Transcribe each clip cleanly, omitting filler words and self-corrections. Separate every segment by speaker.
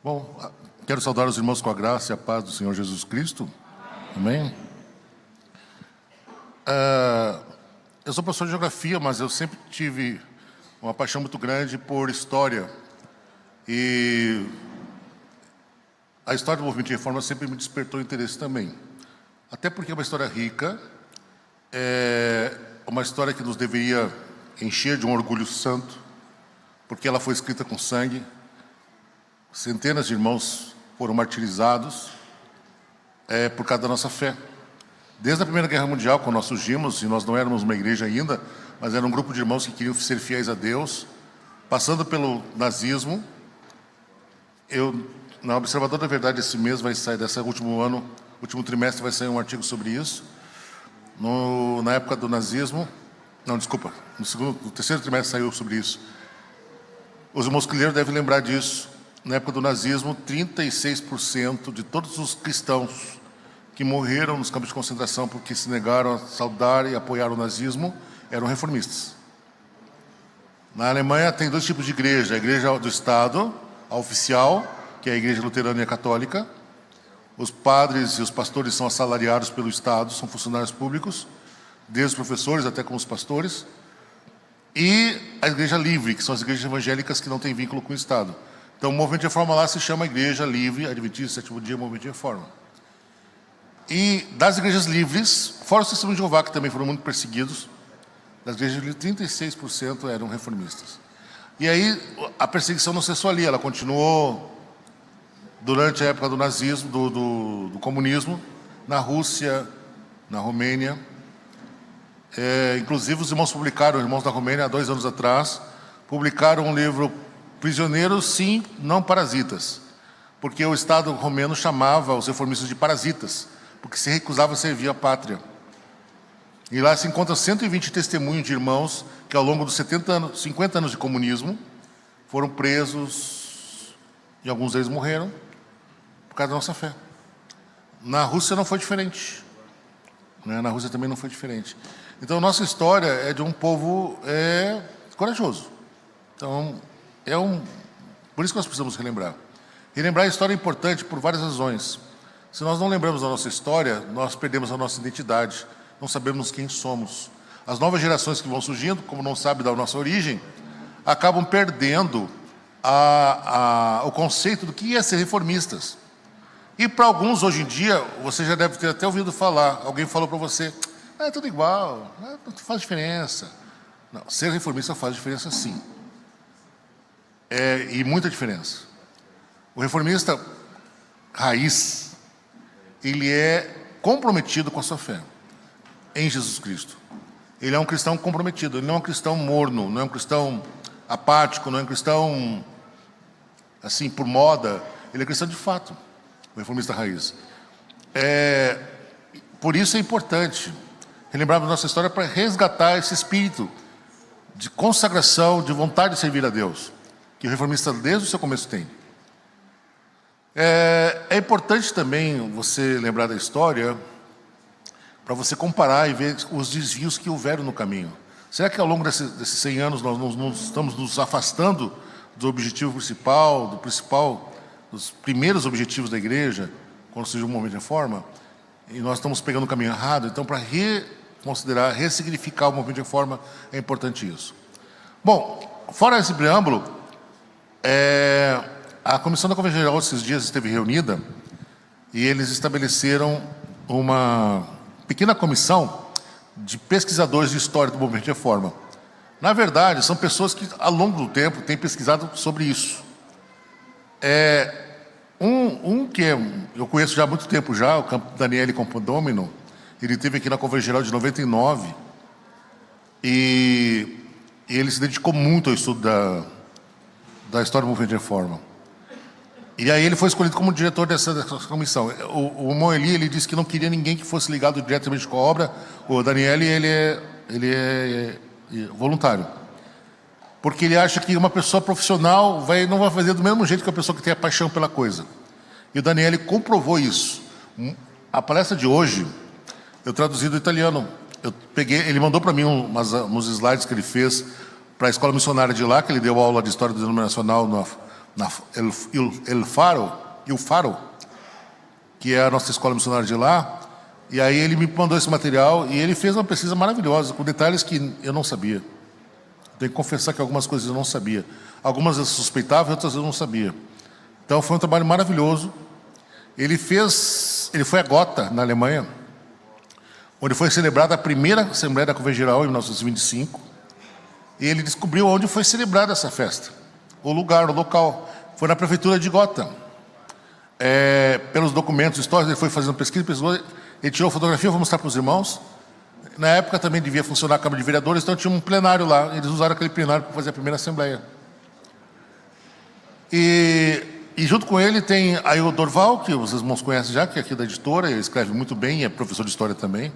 Speaker 1: Bom, quero saudar os irmãos com a graça e a paz do Senhor Jesus Cristo. Amém? Eu sou professor de geografia, mas eu sempre tive uma paixão muito grande por história. E a história do movimento de reforma sempre me despertou interesse também. Até porque é uma história rica, é uma história que nos deveria encher de um orgulho santo, porque ela foi escrita com sangue. Centenas de irmãos foram martirizados por causa da nossa fé. Desde a Primeira Guerra Mundial, quando nós surgimos, e nós não éramos uma igreja ainda, mas era um grupo de irmãos que queriam ser fiéis a Deus, passando pelo nazismo. Na Observador da Verdade, esse mês vai sair, desse último trimestre vai sair um artigo sobre isso. Na época do nazismo, no terceiro trimestre saiu sobre isso. Os irmãos crileiros devem lembrar disso. Na época do nazismo, 36% de todos os cristãos que morreram nos campos de concentração porque se negaram a saudar e apoiar o nazismo eram reformistas. Na Alemanha tem dois tipos de igreja: a igreja do Estado, a oficial, que é a igreja luterana e a católica. Os padres e os pastores são assalariados pelo Estado, são funcionários públicos, desde os professores até como os pastores. E a igreja livre, que são as igrejas evangélicas que não têm vínculo com o Estado. Então, o movimento de reforma lá se chama Igreja Livre, Adventista, Sétimo Dia, Movimento de Reforma. E das igrejas livres, fora os testemunhos de Jeová, que também foram muito perseguidos, das igrejas livres, 36% eram reformistas. E aí, a perseguição não cessou ali, ela continuou durante a época do nazismo, do comunismo, na Rússia, na Romênia. Inclusive, os irmãos da Romênia, há 2 anos atrás, publicaram um livro Prisioneiros, sim, não parasitas, porque o Estado romeno chamava os reformistas de parasitas, porque se recusava a servir a pátria. E lá se encontra 120 testemunhos de irmãos que, ao longo dos 50 anos de comunismo, foram presos, e alguns deles morreram, por causa da nossa fé. Na Rússia não foi diferente. Na Rússia também não foi diferente. Então, nossa história é de um povo corajoso. Então, por isso que nós precisamos relembrar. Relembrar a história é importante por várias razões. Se nós não lembramos da nossa história, nós perdemos a nossa identidade, não sabemos quem somos. As novas gerações que vão surgindo, como não sabem da nossa origem, acabam perdendo o conceito do que é ser reformistas. E para alguns, hoje em dia, você já deve ter até ouvido falar, alguém falou para você, é tudo igual, não faz diferença. Não, ser reformista faz diferença sim. E muita diferença. O reformista raiz, ele é comprometido com a sua fé em Jesus Cristo. Ele é um cristão comprometido, ele não é um cristão morno, não é um cristão apático, não é um cristão assim por moda, ele é cristão de fato, o reformista raiz. Por isso é importante relembrarmos nossa história para resgatar esse espírito de consagração, de vontade de servir a Deus, que o reformista desde o seu começo tem. É importante também você lembrar da história para você comparar e ver os desvios que houveram no caminho. Será que ao longo desses 100 anos nós não estamos nos afastando do objetivo principal, dos primeiros objetivos da igreja, quando surgiu o movimento de reforma, e nós estamos pegando o caminho errado? Então, para reconsiderar, ressignificar o movimento de reforma, é importante isso. Bom, fora esse preâmbulo, a Comissão da Convenção Geral esses dias esteve reunida e eles estabeleceram uma pequena comissão de pesquisadores de história do movimento de reforma. Na verdade, são pessoas que, ao longo do tempo, têm pesquisado sobre isso. Eu conheço já há muito tempo já, o Daniele Campodómino, ele esteve aqui na Convenção Geral de 99 e ele se dedicou muito ao estudo da história do movimento de reforma. E aí ele foi escolhido como diretor dessa comissão. O Moeli, ele disse que não queria ninguém que fosse ligado diretamente com a obra. O Daniele, ele é voluntário. Porque ele acha que uma pessoa profissional não vai fazer do mesmo jeito que a pessoa que tem a paixão pela coisa. E o Daniele comprovou isso. A palestra de hoje, eu traduzi do italiano. Ele mandou para mim uns slides que ele fez para a escola missionária de lá, que ele deu aula de história denominacional na El Faro, que é a nossa escola missionária de lá, e aí ele me mandou esse material e ele fez uma pesquisa maravilhosa, com detalhes que eu não sabia. Tenho que confessar que algumas coisas eu não sabia. Algumas eu suspeitava e outras eu não sabia. Então foi um trabalho maravilhoso. Ele foi a Gotha, na Alemanha, onde foi celebrada a primeira Assembleia da Convenção Geral, em 1925, e ele descobriu onde foi celebrada essa festa. O lugar, o local, foi na prefeitura de Gotha. Pelos documentos históricos, ele foi fazendo pesquisa, ele tirou fotografia, vou mostrar para os irmãos. Na época também devia funcionar a Câmara de Vereadores, então tinha um plenário lá, eles usaram aquele plenário para fazer a primeira Assembleia. E junto com ele tem aí o Dorval, que os irmãos conhecem já, que é aqui da editora, ele escreve muito bem, é professor de história também.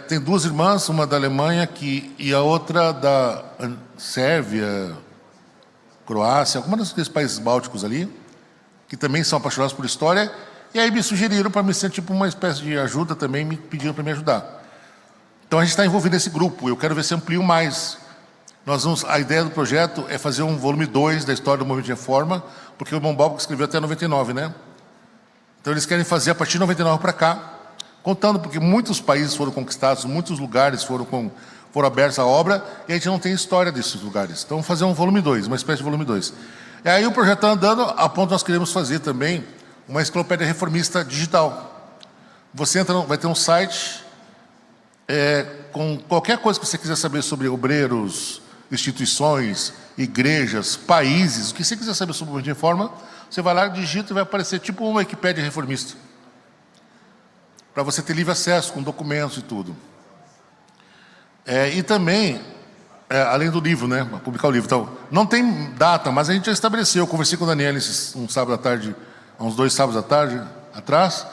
Speaker 1: Tem duas irmãs, uma da Alemanha e a outra da Sérvia, Croácia, alguns desses países bálticos ali, que também são apaixonados por história, e aí me sugeriram para me ser tipo uma espécie de ajuda também, me pediram para me ajudar. Então a gente está envolvido nesse grupo, eu quero ver se amplio mais. A ideia do projeto é fazer um volume 2 da história do movimento de reforma, porque o irmão Balbo escreveu até 99, né? Então eles querem fazer a partir de 99 para cá, contando, porque muitos países foram conquistados, muitos lugares foram abertos à obra, e a gente não tem história desses lugares. Então vamos fazer um volume 2, uma espécie de volume 2. E aí o projeto está andando, a ponto nós queremos fazer também uma enciclopédia reformista digital. Você entra, vai ter um site com qualquer coisa que você quiser saber sobre obreiros, instituições, igrejas, países, o que você quiser saber sobre o movimento de reforma, você vai lá, digita e vai aparecer tipo uma Wikipédia reformista. Para você ter livre acesso, com documentos e tudo. E também, além do livro, né, publicar o livro. Então, não tem data, mas a gente já estabeleceu. Eu conversei com o Daniel um sábado à tarde, há uns 2 sábados à tarde atrás,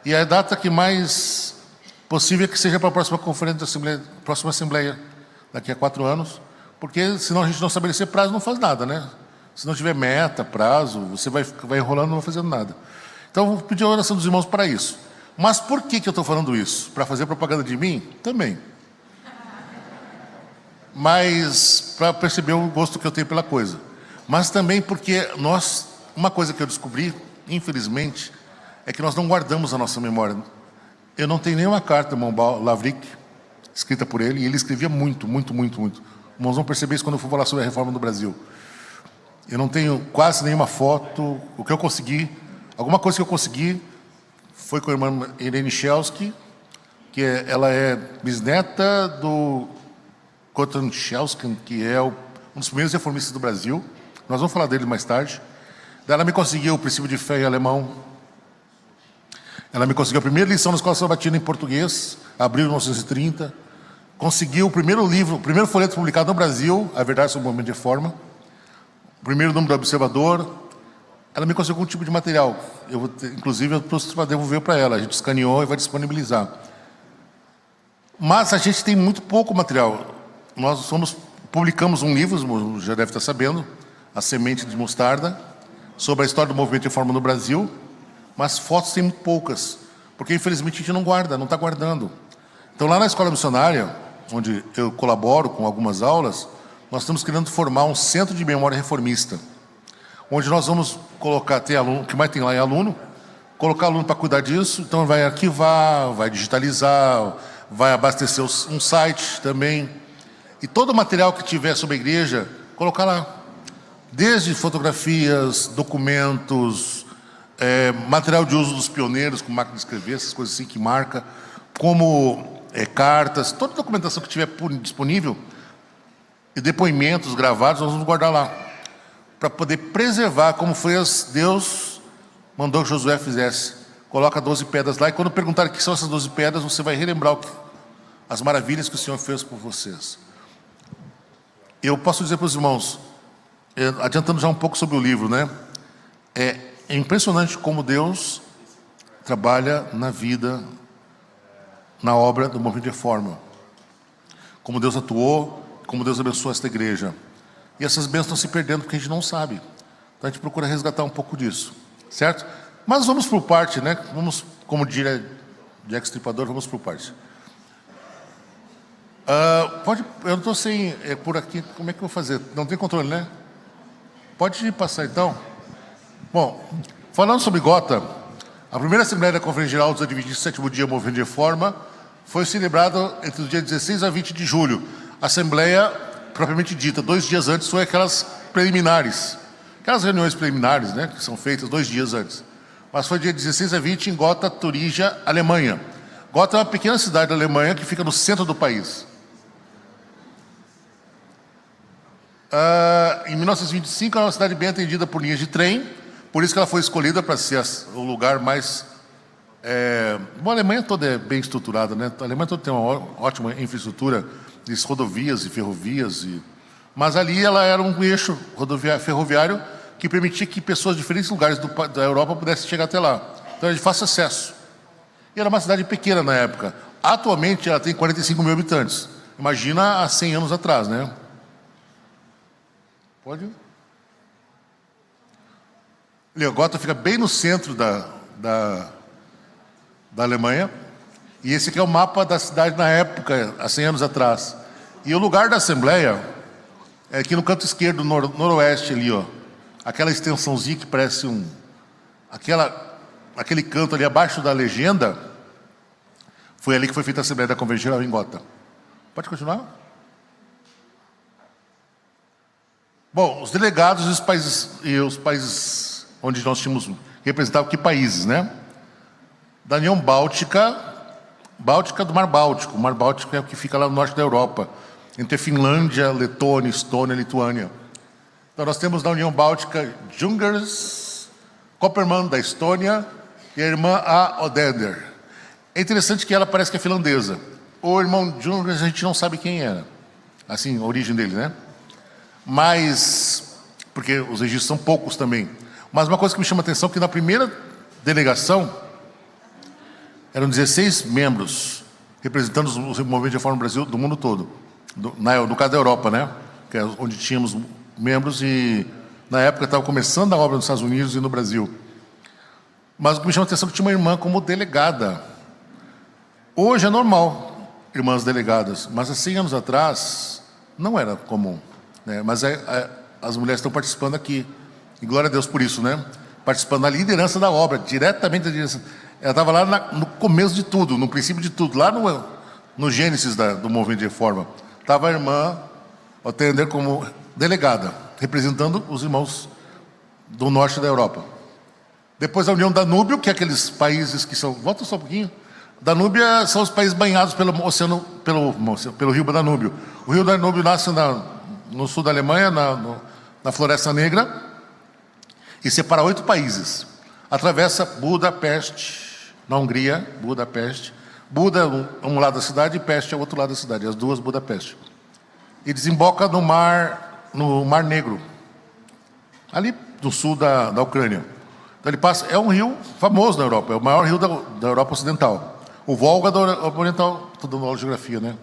Speaker 1: e a data que mais possível é que seja para a próxima conferência da Assembleia, próxima Assembleia, daqui a 4 anos, porque senão a gente não estabelecer prazo, não faz nada, né? Se não tiver meta, prazo, você vai enrolando, não vai fazendo nada. Então, vou pedir a oração dos irmãos para isso. Mas por que eu estou falando isso? Para fazer propaganda de mim? Também. Mas para perceber o gosto que eu tenho pela coisa. Mas também porque uma coisa que eu descobri, infelizmente, é que nós não guardamos a nossa memória. Eu não tenho nenhuma carta do irmão Lavric, escrita por ele, e ele escrevia muito, muito, muito, muito. Os irmãos vão perceber isso quando eu for falar sobre a reforma no Brasil. Eu não tenho quase nenhuma foto. O que eu consegui, alguma coisa que eu consegui, foi com a irmã Irene Chelsky, que ela é bisneta do Cotton Chelsky, que é um dos primeiros reformistas do Brasil. Nós vamos falar dele mais tarde. Ela me conseguiu o princípio de fé em alemão. Ela me conseguiu a primeira lição na Escola Sabatina em português, abril de 1930. Conseguiu o primeiro livro, o primeiro folheto publicado no Brasil, A Verdade sobre o Movimento de Reforma. O primeiro número do Observador. Ela me conseguiu algum tipo de material. Inclusive, eu trouxe para devolver para ela. A gente escaneou e vai disponibilizar. Mas a gente tem muito pouco material. Nós publicamos um livro, já deve estar sabendo, A Semente de Mostarda, sobre a história do movimento de reforma no Brasil, mas fotos tem muito poucas, porque infelizmente a gente não guarda, não está guardando. Então lá na Escola Missionária, onde eu colaboro com algumas aulas, nós estamos querendo formar um centro de memória reformista, onde nós vamos colocar, tem aluno, o que mais tem lá é aluno, colocar aluno para cuidar disso, então vai arquivar, vai digitalizar, vai abastecer um site também, e todo o material que tiver sobre a igreja, colocar lá. Desde fotografias, documentos, material de uso dos pioneiros, com máquina de escrever, essas coisas assim que marca, como cartas, toda a documentação que tiver disponível, e depoimentos gravados, nós vamos guardar lá, para poder preservar como Deus mandou que Josué fizesse. Coloca 12 pedras lá, e quando perguntarem o que são essas 12 pedras, você vai relembrar as maravilhas que o Senhor fez por vocês. Eu posso dizer para os irmãos, adiantando já um pouco sobre o livro, né? É impressionante como Deus trabalha na vida, na obra do movimento de reforma. Como Deus atuou, como Deus abençoou esta igreja. E essas bênçãos estão se perdendo porque a gente não sabe. Então a gente procura resgatar um pouco disso, certo? Mas vamos por parte, né? Vamos, como diria Jack Stripador, vamos por parte. Eu não estou sem, por aqui, como é que eu vou fazer? Não tem controle, né? Pode passar, então. Bom, falando sobre Gotha, a primeira Assembleia da Conferência Geral dos Adventistas do Sétimo Dia Movimento de Reforma foi celebrada entre os dias 16 a 20 de julho. A Assembleia, propriamente dita, 2 dias antes, foi aquelas preliminares. Aquelas reuniões preliminares, né, que são feitas 2 dias antes. Mas foi dia 16 a 20 em Gotha, Turígia, Alemanha. Gotha é uma pequena cidade da Alemanha que fica no centro do país. Em 1925, era uma cidade bem atendida por linhas de trem, por isso que ela foi escolhida para ser o lugar mais... Bom, a Alemanha toda é bem estruturada, né? A Alemanha toda tem uma ótima infraestrutura de rodovias e ferrovias, mas ali ela era um eixo ferroviário que permitia que pessoas de diferentes lugares da Europa pudessem chegar até lá. Então era de fácil acesso. E era uma cidade pequena na época. Atualmente ela tem 45 mil habitantes. Imagina há 100 anos atrás, né? Pode? Gotha fica bem no centro da Alemanha. E esse aqui é o mapa da cidade na época, há 100 anos atrás. E o lugar da Assembleia é aqui no canto esquerdo, noroeste ali, ó. Aquela extensãozinha que parece aquele canto ali abaixo da legenda, foi ali que foi feita a Assembleia da Conferência Geral em Gotha. Pode continuar? Bom, os delegados e os países onde nós tínhamos representado, que países, né? Da União Báltica do Mar Báltico. O Mar Báltico é o que fica lá no norte da Europa, entre Finlândia, Letônia, Estônia, Lituânia. Então nós temos na União Báltica Jungers, Kopperman da Estônia e a irmã A. Odeder. É interessante que ela parece que é finlandesa. O irmão Jungers a gente não sabe quem era, assim, a origem dele, né? Mas, porque os registros são poucos também. Mas uma coisa que me chama a atenção é que na primeira delegação eram 16 membros representando o movimento de reforma no Brasil do mundo todo. No caso da Europa, né? Que é onde tínhamos membros e na época estava começando a obra nos Estados Unidos e no Brasil. Mas o que me chama a atenção é que tinha uma irmã como delegada. Hoje é normal, irmãs delegadas, mas há 100 anos atrás não era comum, né? Mas as mulheres estão participando aqui, e glória a Deus por isso, né? Participando da liderança da obra, diretamente da liderança. Ela estava lá no começo de tudo, no princípio de tudo, lá no gênesis do movimento de reforma. Estava a irmã Otender como delegada, representando os irmãos do norte da Europa. Depois a União Danúbio, que é aqueles países que são... Volta só um pouquinho. Danúbia são os países banhados pelo oceano, pelo rio Danúbio. O rio Danúbio nasce no sul da Alemanha, na Floresta Negra, e separa 8 países. Atravessa Budapeste, na Hungria, Budapeste. Buda é um lado da cidade e Peste é o outro lado da cidade, as duas Budapeste. E desemboca no Mar Negro, ali do sul da Ucrânia. Então ele passa, é um rio famoso na Europa, é o maior rio da Europa Ocidental. O Volga da Europa Oriental, estou dando aula de geografia, né?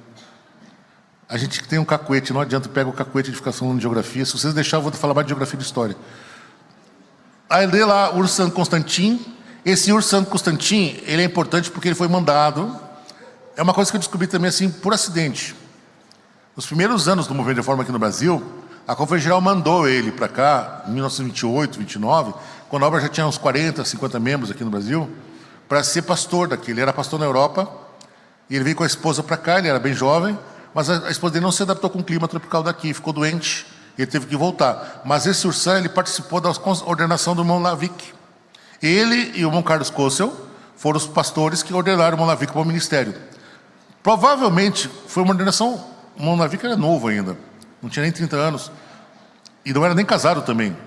Speaker 1: A gente que tem um cacuete, não adianta pegar o cacuete de ficar falando de geografia. Se vocês deixarem, eu vou falar mais de geografia e de história. Aí lê lá Ursan Constantin. Esse Ursan Constantin, ele é importante porque ele foi mandado. É uma coisa que eu descobri também assim, por acidente. Nos primeiros anos do movimento de reforma aqui no Brasil, a Conferência Geral mandou ele para cá, em 1928, 29, quando a obra já tinha uns 40, 50 membros aqui no Brasil, para ser pastor daqui. Ele era pastor na Europa, e ele veio com a esposa para cá, ele era bem jovem, mas a esposa dele não se adaptou com o clima tropical daqui, ficou doente, e ele teve que voltar. Mas esse Ursan, ele participou da ordenação do irmão Lavik. Ele e o irmão Carlos Kossel foram os pastores que ordenaram o irmão Lavik para o ministério. Provavelmente foi uma ordenação, o irmão Lavik era novo ainda, não tinha nem 30 anos, e não era nem casado também,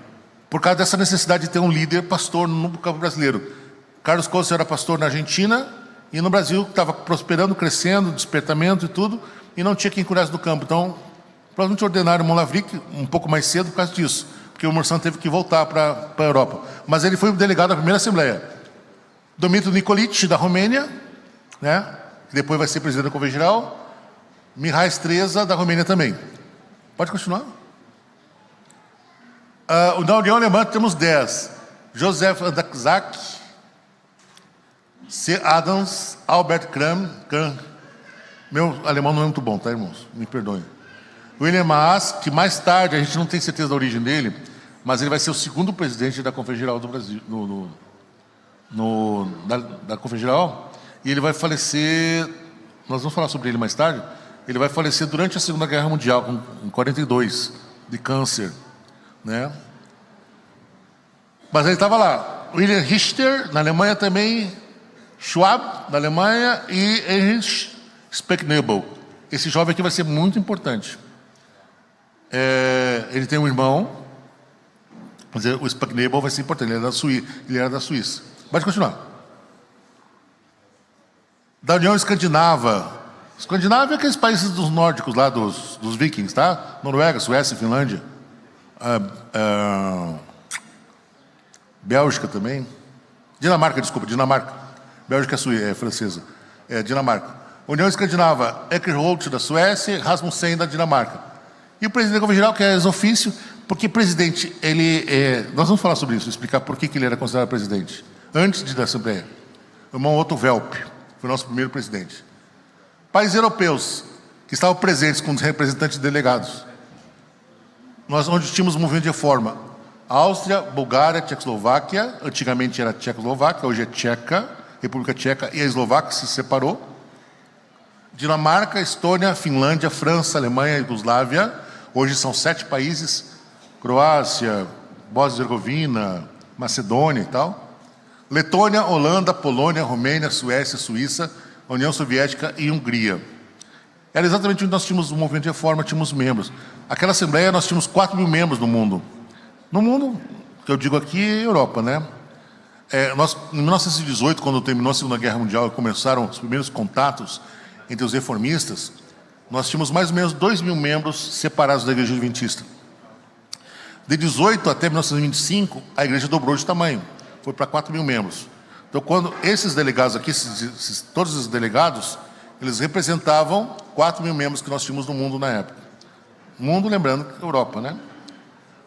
Speaker 1: por causa dessa necessidade de ter um líder pastor no campo brasileiro. Carlos Kossel era pastor na Argentina, e no Brasil estava prosperando, crescendo, despertamento e tudo, e não tinha quem cuidasse do campo. Então, provavelmente ordenaram o irmão Lavik um pouco mais cedo por causa disso, porque o Ursan teve que voltar para a Europa. Mas ele foi o delegado da primeira Assembleia. Dumitru Nikolic, da Romênia, né? Que depois vai ser presidente da Conferência Geral. Mihai Streza, da Romênia também. Pode continuar? Na União Alemã temos 10. Josef Andrzak, C. Adams, Albert Kram. Meu alemão não é muito bom, tá, irmãos? Me perdoem. William Maas, que mais tarde, a gente não tem certeza da origem dele, mas ele vai ser o segundo presidente da Conferência Geral do Brasil, da Conferência Geral, e ele vai falecer, nós vamos falar sobre ele mais tarde, ele vai falecer durante a Segunda Guerra Mundial, em 42, de câncer, né? Mas ele estava lá. William Richter, na Alemanha também, Schwab, na Alemanha, e Heinrich Specknebel. Esse jovem aqui vai ser muito importante. Ele tem um irmão, mas o Specknebel vai ser importante, ele era da Suíça. Pode continuar. Da União Escandinava. Escandinávia é aqueles países dos nórdicos lá, dos vikings, tá? Noruega, Suécia, Finlândia. Bélgica também. Dinamarca. Bélgica é francesa. Dinamarca. União Escandinava, Eckholt da Suécia, Rasmussen da Dinamarca. E o presidente da Conferência Geral, que é ex-ofício, porque presidente, nós vamos falar sobre isso, explicar por que ele era considerado presidente. Antes da Assembleia. O irmão Otto Welp foi o nosso primeiro presidente. Países europeus que estavam presentes com os representantes delegados. Onde tínhamos um movimento de reforma. Áustria, Bulgária, Tchecoslováquia, antigamente era Tchecoslováquia, hoje é Tcheca, República Tcheca, e a Eslováquia se separou. Dinamarca, Estônia, Finlândia, França, Alemanha, Iugoslávia, hoje são 7 países, Croácia, Bósnia e Herzegovina, Macedônia e tal. Letônia, Holanda, Polônia, Romênia, Suécia, Suíça, União Soviética e Hungria. Era exatamente onde nós tínhamos um movimento de reforma, tínhamos membros. Aquela Assembleia nós tínhamos 4 mil membros no mundo. No mundo, que eu digo aqui, é Europa, né? Em 1918, quando terminou a Segunda Guerra Mundial e começaram os primeiros contatos entre os reformistas, nós tínhamos mais ou menos 2 mil membros separados da Igreja Adventista. De 18 até 1925, a igreja dobrou de tamanho, foi para 4 mil membros. Então, quando esses delegados aqui, todos os delegados, eles representavam 4 mil membros que nós tínhamos no mundo na época. Mundo, lembrando, Europa, né?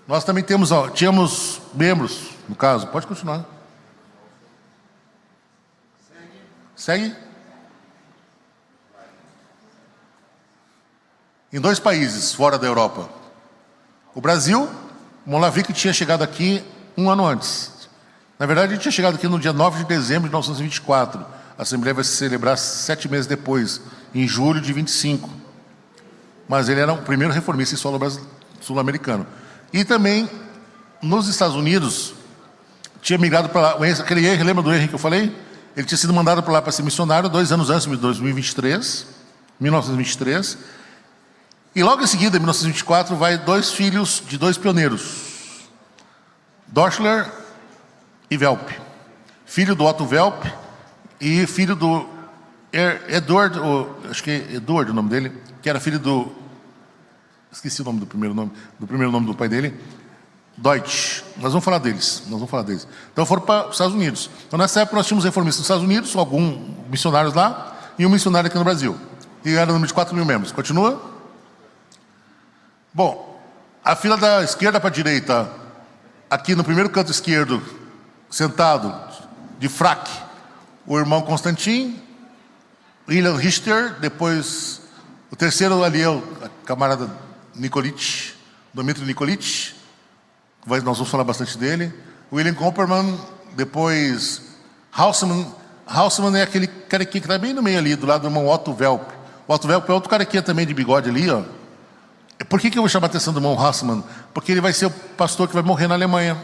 Speaker 1: Nós também tínhamos membros, no caso, pode continuar. Segue. Em 2 países fora da Europa. O Brasil, Molavik tinha chegado aqui 1 ano antes. Na verdade, ele tinha chegado aqui no dia 9 de dezembro de 1924. A Assembleia vai se celebrar 7 meses depois, em julho de 25. Mas ele era o primeiro reformista em solo sul-americano. E também, nos Estados Unidos, tinha migrado para lá. Aquele Henry, lembra do Henry que eu falei? Ele tinha sido mandado para lá para ser missionário 2 anos antes, de 1923. E logo em seguida, em 1924, vai 2 filhos de 2 pioneiros. Doschler e Welp. Filho do Otto Welp e filho do Edward, acho que é Edward o nome dele, que era filho do... Esqueci o nome do primeiro nome do pai dele. Deutsch. Nós vamos falar deles. Então foram para os Estados Unidos. Então nessa época nós tínhamos reformistas nos Estados Unidos, alguns missionários lá, e um missionário aqui no Brasil. E era o número de 4 mil membros. Continua? Bom, a fila da esquerda para a direita, aqui no primeiro canto esquerdo, sentado, de fraque, o irmão Constantin, William Richter, depois o terceiro ali é o camarada Nikolic, Dmitry Nikolic, nós vamos falar bastante dele. William Komperman, depois Haussmann. Haussmann é aquele carequinha que está bem no meio ali, do lado do irmão Otto Welp. O Otto Welp é outro carequinha também de bigode ali, ó. Por que eu vou chamar a atenção do irmão Haussmann? Porque ele vai ser o pastor que vai morrer na Alemanha.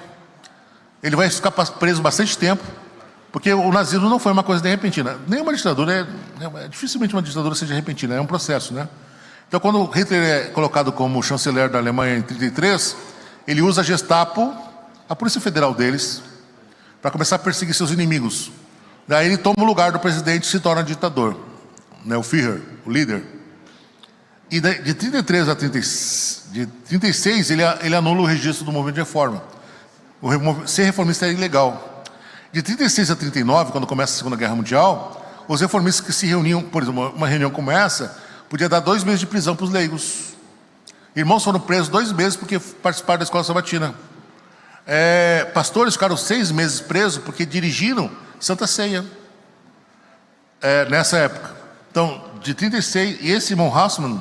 Speaker 1: Ele vai ficar preso bastante tempo, porque o nazismo não foi uma coisa de repentina. Nenhuma ditadura, dificilmente uma ditadura seja repentina, é um processo, né? Então, quando Hitler é colocado como chanceler da Alemanha em 1933, ele usa a Gestapo, a Polícia Federal deles, para começar a perseguir seus inimigos. Daí ele toma o lugar do presidente e se torna ditador, né? O Führer, o líder. E de 33 a 36, ele anula o registro do movimento de reforma. Ser reformista é ilegal. De 36 a 39, quando começa a Segunda Guerra Mundial, os reformistas que se reuniam, por exemplo, uma reunião como essa, podia dar 2 meses de prisão para os leigos. Irmãos foram presos 2 meses porque participaram da escola sabatina. Pastores ficaram 6 meses presos porque dirigiram Santa Ceia. Nessa época. Então, de 36, e esse irmão Haussmann,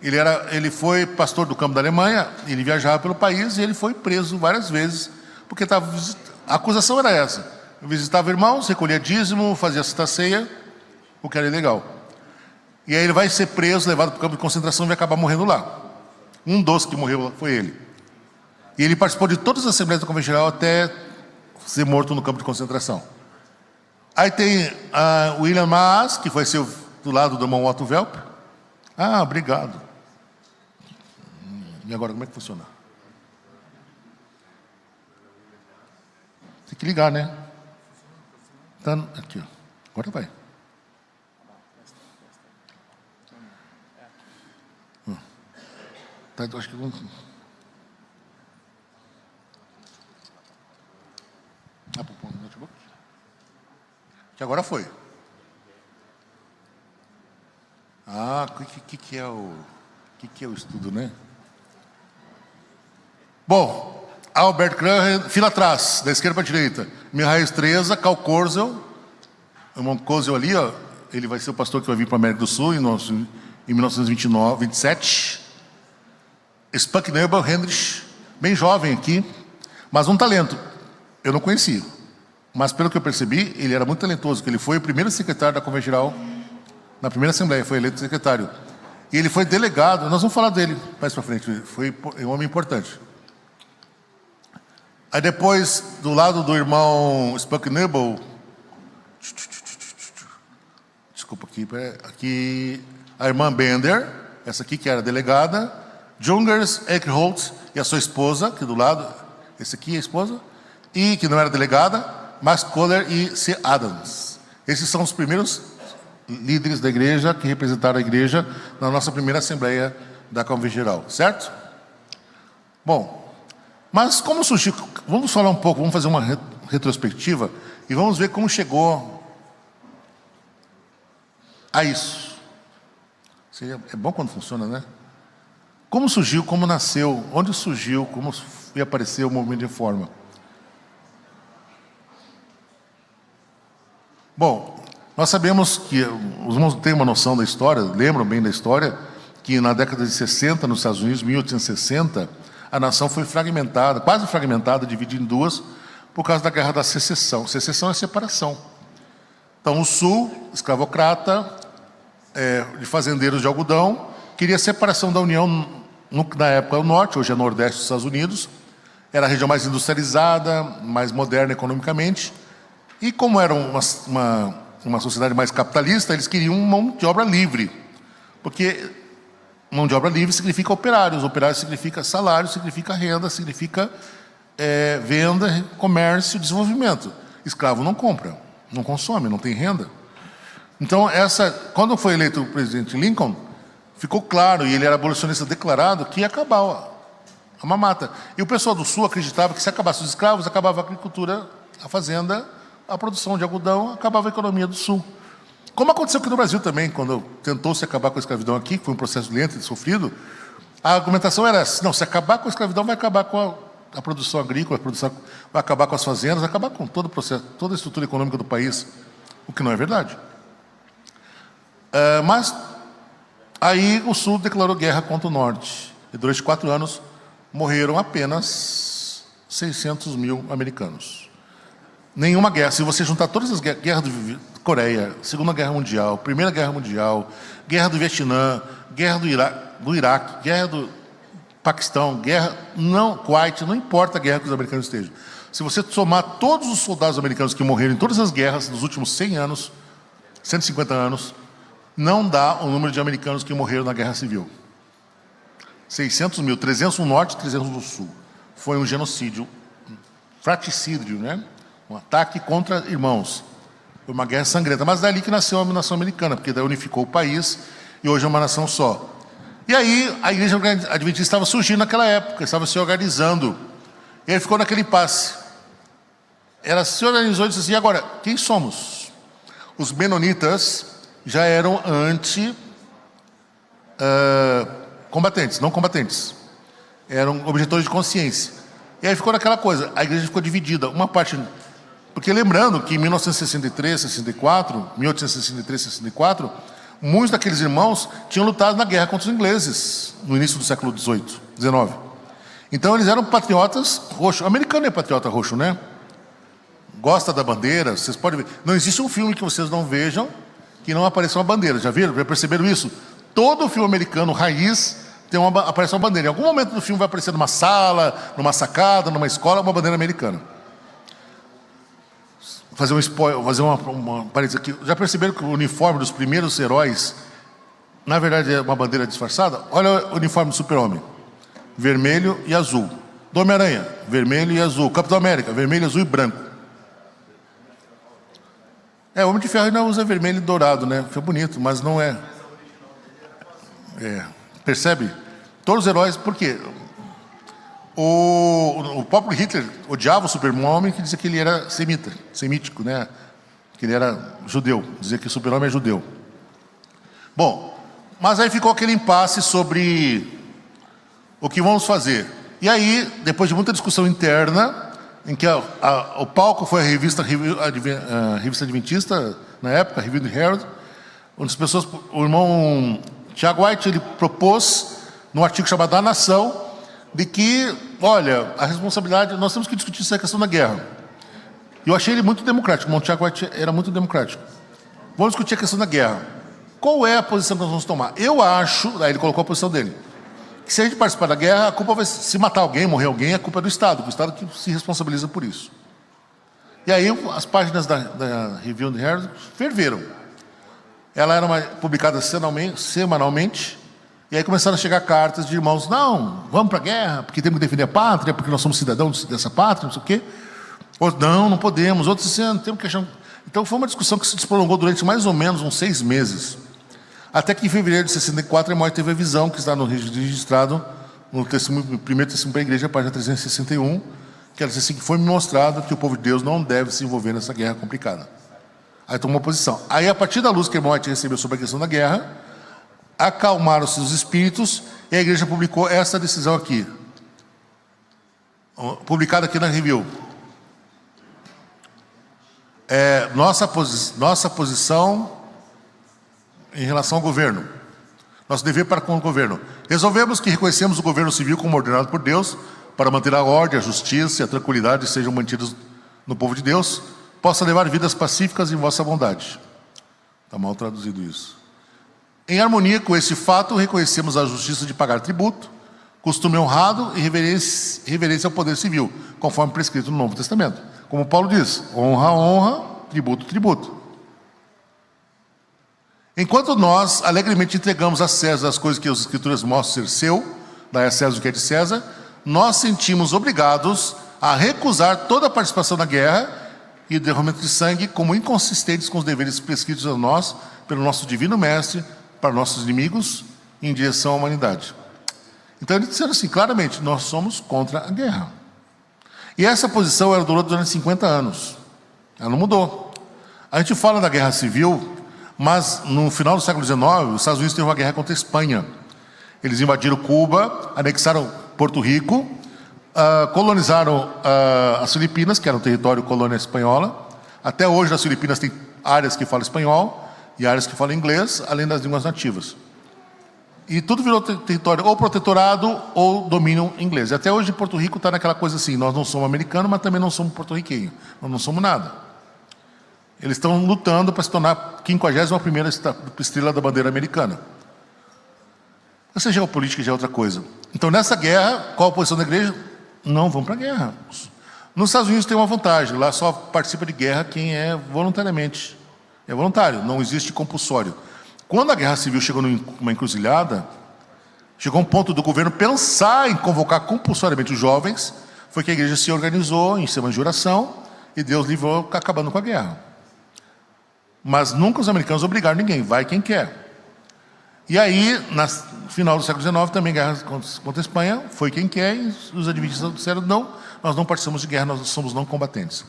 Speaker 1: Ele foi pastor do campo da Alemanha, ele viajava pelo país e ele foi preso várias vezes, porque a acusação era essa. Visitava irmãos, recolhia dízimo, fazia Santa Ceia, o que era ilegal. E aí ele vai ser preso, levado para o campo de concentração e vai acabar morrendo lá. Um dos que morreu foi ele. E ele participou de todas as assembleias da Convenção Geral até ser morto no campo de concentração. Aí tem William Maas, que foi ser do lado do irmão Otto Welp. Ah, obrigado. E agora, como é que funciona? Tem que ligar, né? Tá aqui, ó. Agora vai. Tá, acho que não... notebook. Que agora foi. O que é o estudo, né? Bom, Albert Crahen, fila atrás, da esquerda para a direita. Mihail Streza, Karl Korzel, o irmão Korzel ali, ó, ele vai ser o pastor que vai vir para a América do Sul em 1927. Spacknebel Hendrich, bem jovem aqui, mas um talento. Eu não conhecia, mas pelo que eu percebi, ele era muito talentoso, porque ele foi o primeiro secretário da Convenção Geral, na primeira Assembleia, foi eleito secretário. E ele foi delegado, nós vamos falar dele mais para frente, foi um homem importante. Aí depois, do lado do irmão Spacknebel, desculpa aqui a irmã Bender, essa aqui que era delegada, Jungers Eichholz e a sua esposa, que do lado, esse aqui é a esposa, e que não era delegada, Max Kohler e C. Adams. Esses são os primeiros líderes da igreja que representaram a igreja na nossa primeira Assembleia da Convenção Geral, certo? Bom, mas como surgiu, vamos falar um pouco, vamos fazer uma retrospectiva e vamos ver como chegou a isso. É bom quando funciona, né? Como surgiu, como nasceu, onde surgiu, como apareceu o movimento de reforma. Bom, nós sabemos que, os irmãos têm uma noção da história, lembram bem da história, que na década de 60, nos Estados Unidos, 1860, a nação foi fragmentada, quase fragmentada, dividida em duas, por causa da Guerra da Secessão. Secessão é separação. Então, o Sul, escravocrata, de fazendeiros de algodão, queria a separação da União, na época o Norte, hoje é Nordeste dos Estados Unidos, era a região mais industrializada, mais moderna economicamente, e como era uma sociedade mais capitalista, eles queriam mão de obra livre, porque mão de obra livre significa operários significa salário, significa renda, significa venda, comércio, desenvolvimento. Escravo não compra, não consome, não tem renda. Então, quando foi eleito o presidente Lincoln, ficou claro, e ele era abolicionista declarado, que ia acabar a mamata. E o pessoal do Sul acreditava que se acabasse os escravos, acabava a agricultura, a fazenda, a produção de algodão, acabava a economia do Sul. Como aconteceu aqui no Brasil também, quando tentou-se acabar com a escravidão aqui, que foi um processo lento e sofrido, a argumentação era assim, não, se acabar com a escravidão, vai acabar com a produção agrícola, vai acabar com as fazendas, vai acabar com todo o processo, toda a estrutura econômica do país, o que não é verdade. Mas aí o Sul declarou guerra contra o Norte. E durante 4 anos morreram apenas 600 mil americanos. Nenhuma guerra. Se você juntar todas as guerras da Coreia, Segunda Guerra Mundial, Primeira Guerra Mundial, Guerra do Vietnã, Guerra do Iraque, Guerra do Paquistão, Kuwait, não importa a guerra que os americanos estejam. Se você somar todos os soldados americanos que morreram em todas as guerras dos últimos 100 anos, 150 anos, não dá o número de americanos que morreram na Guerra Civil. 600 mil, 300 no Norte, 300 no Sul. Foi um genocídio, fratricídio, né? Um ataque contra irmãos. Foi uma guerra sangrenta, mas dali que nasceu a nação americana, porque daí unificou o país e hoje é uma nação só. E aí a igreja adventista estava surgindo naquela época, estava se organizando. E aí ficou naquele impasse. Ela se organizou e disse assim, e agora, quem somos? Os menonitas já eram combatentes, não combatentes. Eram objetores de consciência. E aí ficou naquela coisa, a igreja ficou dividida. Uma parte... Porque lembrando que em 1863, 64, Muitos daqueles irmãos tinham lutado na guerra contra os ingleses, no início do século XVIII, XIX. Então eles eram patriotas roxos. O americano é patriota roxo, né? Gosta da bandeira, vocês podem ver. Não existe um filme que vocês não vejam que não apareça uma bandeira. Já viram? Já perceberam isso? Todo filme americano, raiz, aparece uma bandeira. Em algum momento do filme vai aparecer numa sala, numa sacada, numa escola, uma bandeira americana. Fazer um spoiler, fazer uma parede aqui. Já perceberam que o uniforme dos primeiros heróis, na verdade, é uma bandeira disfarçada? Olha o uniforme do Super-Homem. Vermelho e azul. Do Homem-Aranha, vermelho e azul. Capitão América, vermelho, azul e branco. O Homem de Ferro ainda usa vermelho e dourado, né? Fica bonito, mas não é. Percebe? Todos os heróis, por quê? O próprio Hitler odiava o Super-Homem, que dizia que ele era semítico, né? Que ele era judeu, dizia que o Super-Homem é judeu. Bom, mas aí ficou aquele impasse sobre o que vamos fazer. E aí, depois de muita discussão interna, em que o palco foi a revista Adventista, na época, a Review do Herald, onde as pessoas, o irmão Tiago White, ele propôs, num artigo chamado A Nação, de que, olha, a responsabilidade, nós temos que discutir essa questão da guerra. Eu achei ele muito democrático, o irmão Tiago White era muito democrático. Vamos discutir a questão da guerra. Qual é a posição que nós vamos tomar? Eu acho, aí ele colocou a posição dele, que se a gente participar da guerra, a culpa vai, se matar alguém, morrer alguém, a culpa é do Estado, o Estado que se responsabiliza por isso. E aí as páginas da Review do Herald ferveram. Ela era publicada semanalmente, e aí começaram a chegar cartas de irmãos, não, vamos para a guerra, porque temos que defender a pátria, porque nós somos cidadãos dessa pátria, não sei o quê. Outros, não podemos. Outros dizendo, temos que achar... Então foi uma discussão que se prolongou durante mais ou menos uns 6 meses. Até que em fevereiro de 64, a Moy teve a visão, que está registrado no primeiro testemunho para a igreja, página 361, que ela disse assim, que foi mostrado que o povo de Deus não deve se envolver nessa guerra complicada. Aí tomou posição. Aí, a partir da luz que a Moy recebeu sobre a questão da guerra, acalmaram-se os espíritos, e a igreja publicou essa decisão aqui, publicada aqui na Review. Nossa posição em relação ao governo, nosso dever para com o governo. Resolvemos que reconhecemos o governo civil como ordenado por Deus para manter a ordem, a justiça e a tranquilidade sejam mantidos no povo de Deus, possa levar vidas pacíficas em vossa bondade. Está mal traduzido isso. Em harmonia com esse fato, reconhecemos a justiça de pagar tributo, costume honrado e reverência ao poder civil, conforme prescrito no Novo Testamento. Como Paulo diz, honra, honra, tributo, tributo. Enquanto nós alegremente entregamos a César as coisas que as Escrituras mostram ser seu, dai a César o que é de César, nós sentimos obrigados a recusar toda a participação na guerra e derramamento de sangue como inconsistentes com os deveres prescritos a nós pelo nosso divino mestre para nossos inimigos em direção à humanidade. Então ele disse assim, claramente, nós somos contra a guerra. E essa posição ela durou durante 50 anos. Ela não mudou. A gente fala da guerra civil, mas no final do século XIX, os Estados Unidos teve uma guerra contra a Espanha. Eles invadiram Cuba, anexaram Porto Rico, colonizaram as Filipinas, que era um território colônia espanhola. Até hoje nas Filipinas tem áreas que falam espanhol e áreas que falam inglês, além das línguas nativas. E tudo virou território ou protetorado ou domínio inglês. E até hoje Porto Rico está naquela coisa assim, nós não somos americanos, mas também não somos porto-riquenhos. Nós não somos nada. Eles estão lutando para se tornar a 51ª estrela da bandeira americana. Essa geopolítica já é outra coisa. Então, nessa guerra, qual a posição da igreja? Não vão para a guerra. Nos Estados Unidos tem uma vantagem, lá só participa de guerra quem é voluntariamente. É voluntário, não existe compulsório. Quando a guerra civil chegou numa encruzilhada, chegou um ponto do governo pensar em convocar compulsoriamente os jovens, foi que a igreja se organizou em semana de oração e Deus livrou acabando com a guerra. Mas nunca os americanos obrigaram ninguém, vai quem quer. E aí, no final do século XIX, também guerra contra a Espanha, foi quem quer, e os adventistas disseram, não, nós não participamos de guerra, nós somos não combatentes.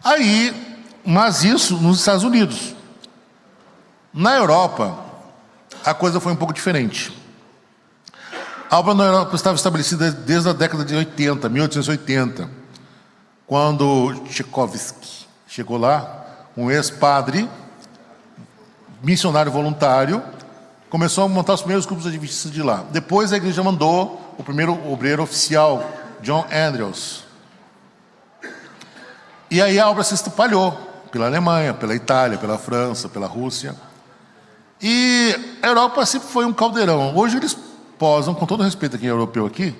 Speaker 1: Aí, mas isso nos Estados Unidos. Na Europa, a coisa foi um pouco diferente. A obra na Europa estava estabelecida desde a década de 80, 1880, quando Tchaikovsky chegou lá, um ex-padre, missionário voluntário, começou a montar os primeiros grupos adventistas de lá. Depois a igreja mandou o primeiro obreiro oficial, John Andrews. E aí a obra se espalhou pela Alemanha, pela Itália, pela França, pela Rússia. E a Europa sempre foi um caldeirão. Hoje eles posam, com todo respeito a quem é europeu aqui,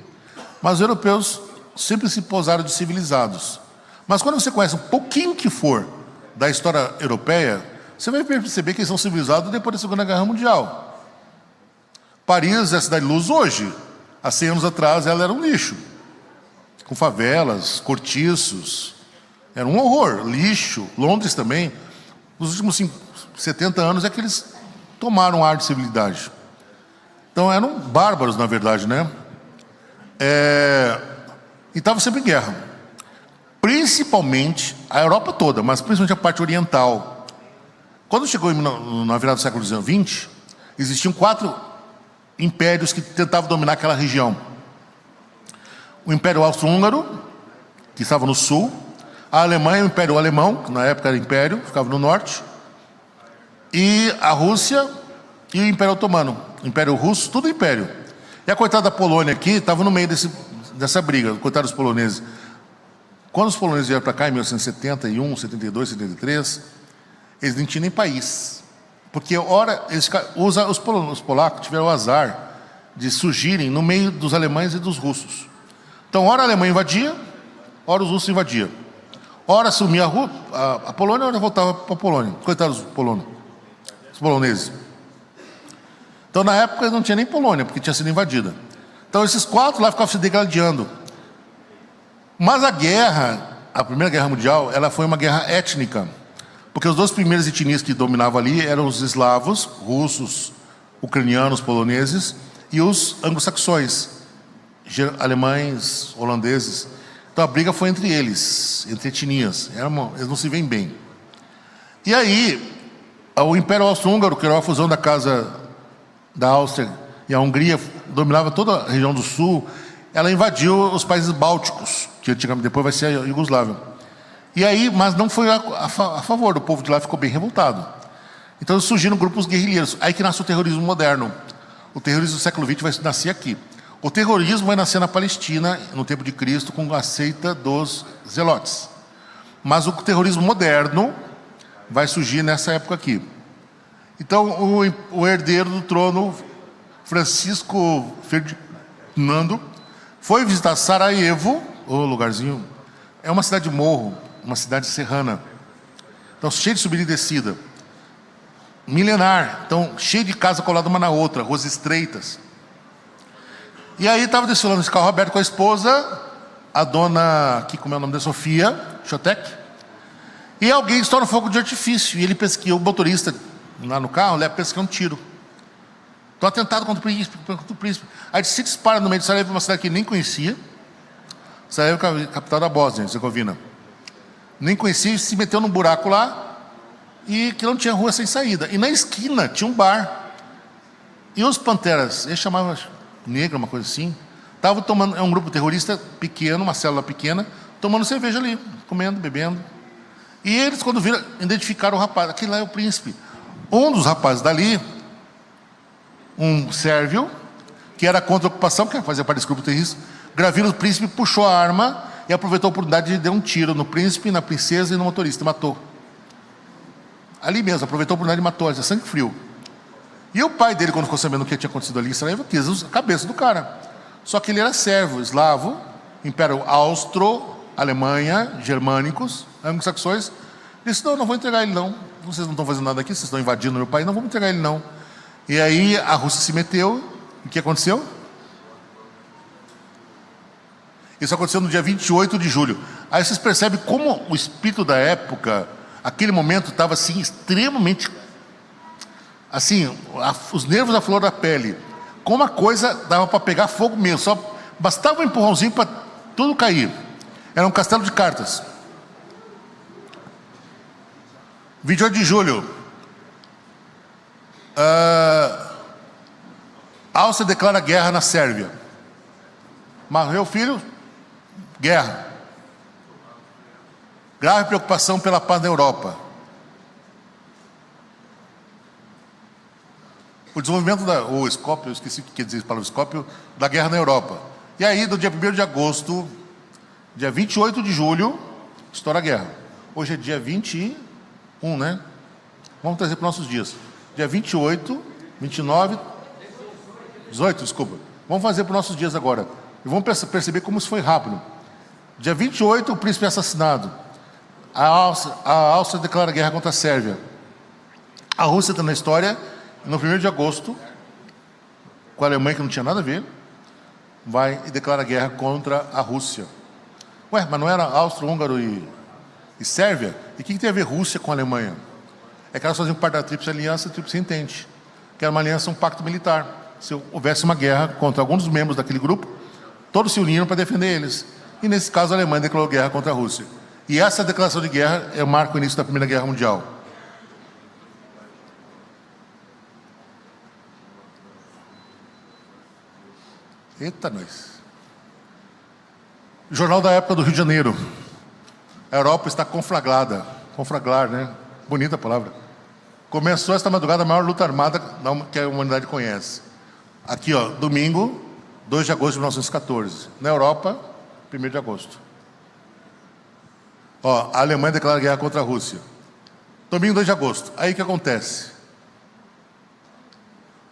Speaker 1: mas os europeus sempre se posaram de civilizados. Mas quando você conhece um pouquinho que for da história europeia, você vai perceber que eles são civilizados depois da Segunda Guerra Mundial. Paris é a cidade de luz hoje. Há 100 anos atrás ela era um lixo, com favelas, cortiços, era um horror, lixo. Londres também. Nos últimos 70 anos é que eles tomaram ar de civilidade. Então eram bárbaros, na verdade, né? E estavam sempre em guerra. Principalmente a Europa toda, mas principalmente a parte oriental. Quando chegou na virada do século XX, existiam 4 impérios que tentavam dominar aquela região. O Império Austro-Húngaro, que estava no sul, a Alemanha, o Império Alemão, que na época era império, ficava no norte, e a Rússia e o Império Otomano, o Império Russo, tudo império. E a coitada da Polônia aqui estava no meio dessa briga, coitado dos poloneses. Quando os poloneses vieram para cá em 1971, 72, 73, eles não tinham nem país. Porque os polacos tiveram o azar de surgirem no meio dos alemães e dos russos. Então, ora a Alemanha invadia, ora os russos invadiam. Ora assumia a Polônia, ora voltava para a Polônia. Coitados dos os poloneses. Então, na época, não tinha nem Polônia, porque tinha sido invadida. Então, esses 4 lá ficavam se degradando. Mas a Primeira Guerra Mundial, ela foi uma guerra étnica. Porque os 2 primeiros etnias que dominavam ali eram os eslavos, russos, ucranianos, poloneses, e os anglo-saxões, alemães, holandeses. Então a briga foi entre eles, entre etnias. Eles não se veem bem. E aí, o Império Austro-Húngaro, que era uma fusão da casa da Áustria e a Hungria, dominava toda a região do sul, ela invadiu os países bálticos, que depois vai ser a Iugoslávia. E aí, mas não foi a favor, o povo de lá ficou bem revoltado. Então surgiram grupos guerrilheiros, aí que nasce o terrorismo moderno. O terrorismo do século XX vai nascer aqui. O terrorismo vai nascer na Palestina, no tempo de Cristo, com a seita dos zelotes. Mas o terrorismo moderno vai surgir nessa época aqui. Então, o herdeiro do trono, Francisco Ferdinando, foi visitar Sarajevo, o lugarzinho, é uma cidade de morro, uma cidade serrana. Então, cheio de subida e descida. Milenar, então, cheio de casa colada uma na outra, ruas estreitas. E aí estava desfilando esse carro aberto com a esposa, a dona, aqui como é o nome da Sofia, Chotek, e alguém estoura um fogo de artifício, e ele pesquia, o motorista lá no carro, leva pescar um tiro. Então, atentado contra o príncipe. Aí se dispara no meio de Sarajevo, uma cidade que nem conhecia. Sarajevo é a capital da Bósnia, Herzegovina. Nem conhecia, e se meteu num buraco lá, e que não tinha rua sem saída. E na esquina tinha um bar. E os panteras, eles chamavam negra, uma coisa assim, estavam tomando, é um grupo terrorista pequeno, uma célula pequena, tomando cerveja ali, comendo, bebendo. E eles, quando viram, identificaram o rapaz, aquele lá é o príncipe. Um dos rapazes dali, um sérvio, que era contra a ocupação, que fazia parte desse grupo terrorista, gravando o príncipe, puxou a arma e aproveitou a oportunidade de dar um tiro no príncipe, na princesa e no motorista, e matou. Ali mesmo, aproveitou a oportunidade e matou, é sangue frio. E o pai dele, quando ficou sabendo o que tinha acontecido ali em Sarajevo, quis a cabeça do cara. Só que ele era servo, eslavo, Império Austro, Alemanha, germânicos, anglo-saxões. Ele disse, não vou entregar ele não. Vocês não estão fazendo nada aqui, vocês estão invadindo meu país, não vamos entregar ele não. E aí a Rússia se meteu, e o que aconteceu? Isso aconteceu no dia 28 de julho. Aí vocês percebem como o espírito da época, aquele momento estava assim, extremamente, assim, os nervos à flor da pele. Como a coisa dava para pegar fogo mesmo, só bastava um empurrãozinho para tudo cair. Era um castelo de cartas. 28 de julho. Áustria declara guerra na Sérvia. Morreu o filho, guerra. Grave preocupação pela paz na Europa. o desenvolvimento o escópio, eu esqueci o que quer dizer para o escópio, da guerra na Europa. E aí, do dia 1º de agosto, dia 28 de julho, estoura a guerra. Hoje é dia 21, né? Vamos trazer para os nossos dias. Dia 28, 29, 18, desculpa. Vamos fazer para os nossos dias agora. E vamos perceber como isso foi rápido. Dia 28, o príncipe é assassinado. A Áustria declara guerra contra a Sérvia. A Rússia está na história. No 1º de agosto, com a Alemanha, que não tinha nada a ver, vai e declara guerra contra a Rússia. Ué, mas não era Áustria, Húngaro e Sérvia? E o que tem a ver Rússia com a Alemanha? É que elas faziam parte da Tríplice Aliança, a Tríplice Entente, que era uma aliança, um pacto militar. Se houvesse uma guerra contra alguns dos membros daquele grupo, todos se uniram para defender eles. E nesse caso a Alemanha declarou guerra contra a Rússia. E essa declaração de guerra marca o início da Primeira Guerra Mundial. Eita, nós. Jornal da época do Rio de Janeiro. A Europa está conflagrada. Conflagrar, né? Bonita a palavra. Começou esta madrugada a maior luta armada que a humanidade conhece. Aqui, ó, domingo, 2 de agosto de 1914. Na Europa, 1º de agosto. Ó, a Alemanha declara guerra contra a Rússia. Domingo, 2 de agosto. Aí o que acontece?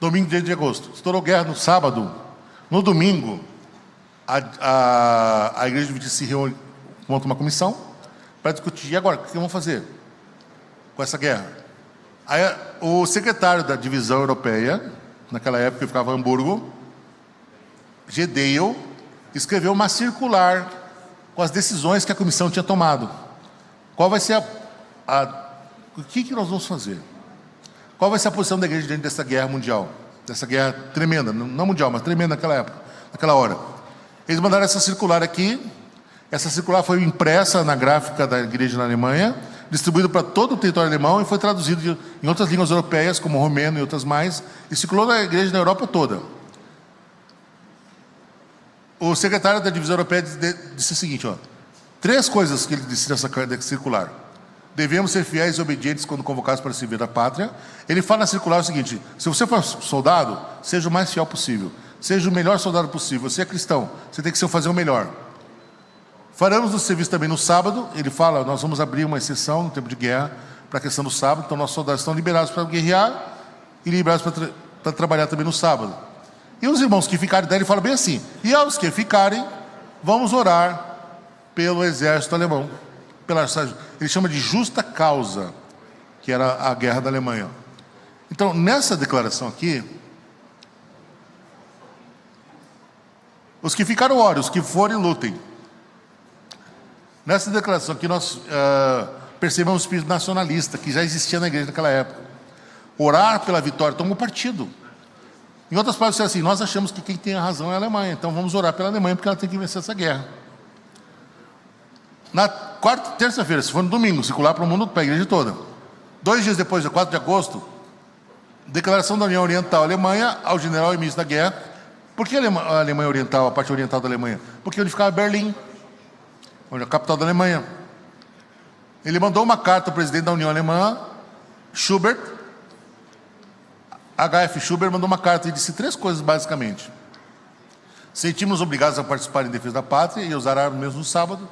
Speaker 1: Domingo, 2 de agosto. Estourou guerra no sábado. No domingo, a Igreja Adventista se reúne, monta uma comissão para discutir. E agora, o que vamos fazer com essa guerra? Aí, o secretário da divisão europeia, naquela época que ficava em Hamburgo, Gedeil, escreveu uma circular com as decisões que a comissão tinha tomado. Qual vai ser o que nós vamos fazer? Qual vai ser a posição da igreja diante dessa guerra mundial? Dessa guerra tremenda, não mundial, mas tremenda naquela época, naquela hora. Eles mandaram essa circular aqui. Essa circular foi impressa na gráfica da igreja na Alemanha, distribuída para todo o território alemão e foi traduzido em outras línguas europeias, como romeno e outras mais, e circulou na igreja na Europa toda. O secretário da divisão europeia disse o seguinte, ó, 3 coisas que ele disse nessa circular. Devemos ser fiéis e obedientes quando convocados para servir a pátria. Ele fala na circular o seguinte: se você for soldado, seja o mais fiel possível, seja o melhor soldado possível. Você é cristão, você tem que fazer o melhor. Faremos o serviço também no sábado. Ele fala, nós vamos abrir uma exceção no tempo de guerra para a questão do sábado. Então nossos soldados estão liberados para guerrear e liberados para trabalhar também no sábado. E os irmãos que ficarem, daí ele fala bem assim, e aos que ficarem, vamos orar pelo exército alemão. Ele chama de justa causa, que era a guerra da Alemanha. Então, nessa declaração aqui, os que ficaram orem, os que forem lutem. Nessa declaração aqui nós percebemos o espírito nacionalista que já existia na igreja naquela época. Orar pela vitória, toma um partido. Em outras palavras, assim, nós achamos que quem tem a razão é a Alemanha, então vamos orar pela Alemanha porque ela tem que vencer essa guerra. Na terça-feira, se for no domingo, circular para o mundo, para a igreja toda. 2 dias depois, dia 4 de agosto, declaração da União Oriental Alemanha ao general e ministro da guerra. Por que a Alemanha Oriental, a parte oriental da Alemanha? Porque onde ficava Berlim, onde é a capital da Alemanha. Ele mandou uma carta ao presidente da União Alemã, Schubert, H.F. Schubert mandou uma carta e disse 3 coisas basicamente. Sentimos obrigados a participar em defesa da pátria e usar armas mesmo no sábado.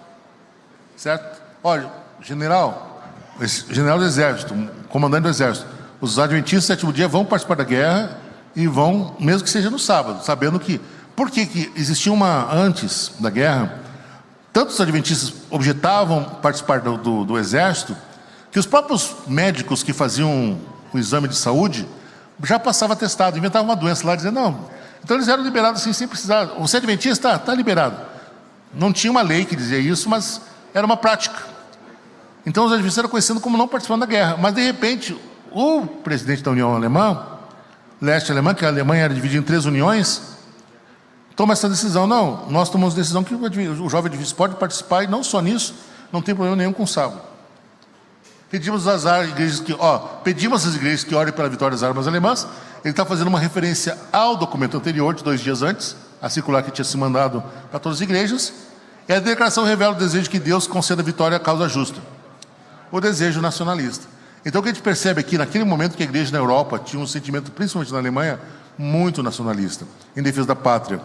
Speaker 1: Certo? Olha, general do exército, comandante do exército, os adventistas do 7º dia vão participar da guerra e vão, mesmo que seja no sábado, sabendo que, por que existia antes da guerra, tantos adventistas objetavam participar do exército, que os próprios médicos que faziam o exame de saúde, já passavam atestado, inventavam uma doença lá, dizendo, não, então eles eram liberados assim, sem precisar, você é adventista? Está liberado. Não tinha uma lei que dizia isso, mas era uma prática. Então os adventistas eram conhecidos como não participando da guerra. Mas de repente, o presidente da União Alemã, leste alemã, que a Alemanha era dividida em 3 uniões, toma essa decisão. Não, nós tomamos a decisão que o jovem adventista pode participar, e não só nisso, não tem problema nenhum com o sábado. Pedimos às igrejas pedimos às igrejas que orem pela vitória das armas alemãs. Ele está fazendo uma referência ao documento anterior, de 2 dias antes, a circular que tinha se mandado para todas as igrejas. E a declaração revela o desejo que Deus conceda vitória à causa justa. O desejo nacionalista. Então, o que a gente percebe aqui, naquele momento que a igreja na Europa tinha um sentimento, principalmente na Alemanha, muito nacionalista, em defesa da pátria.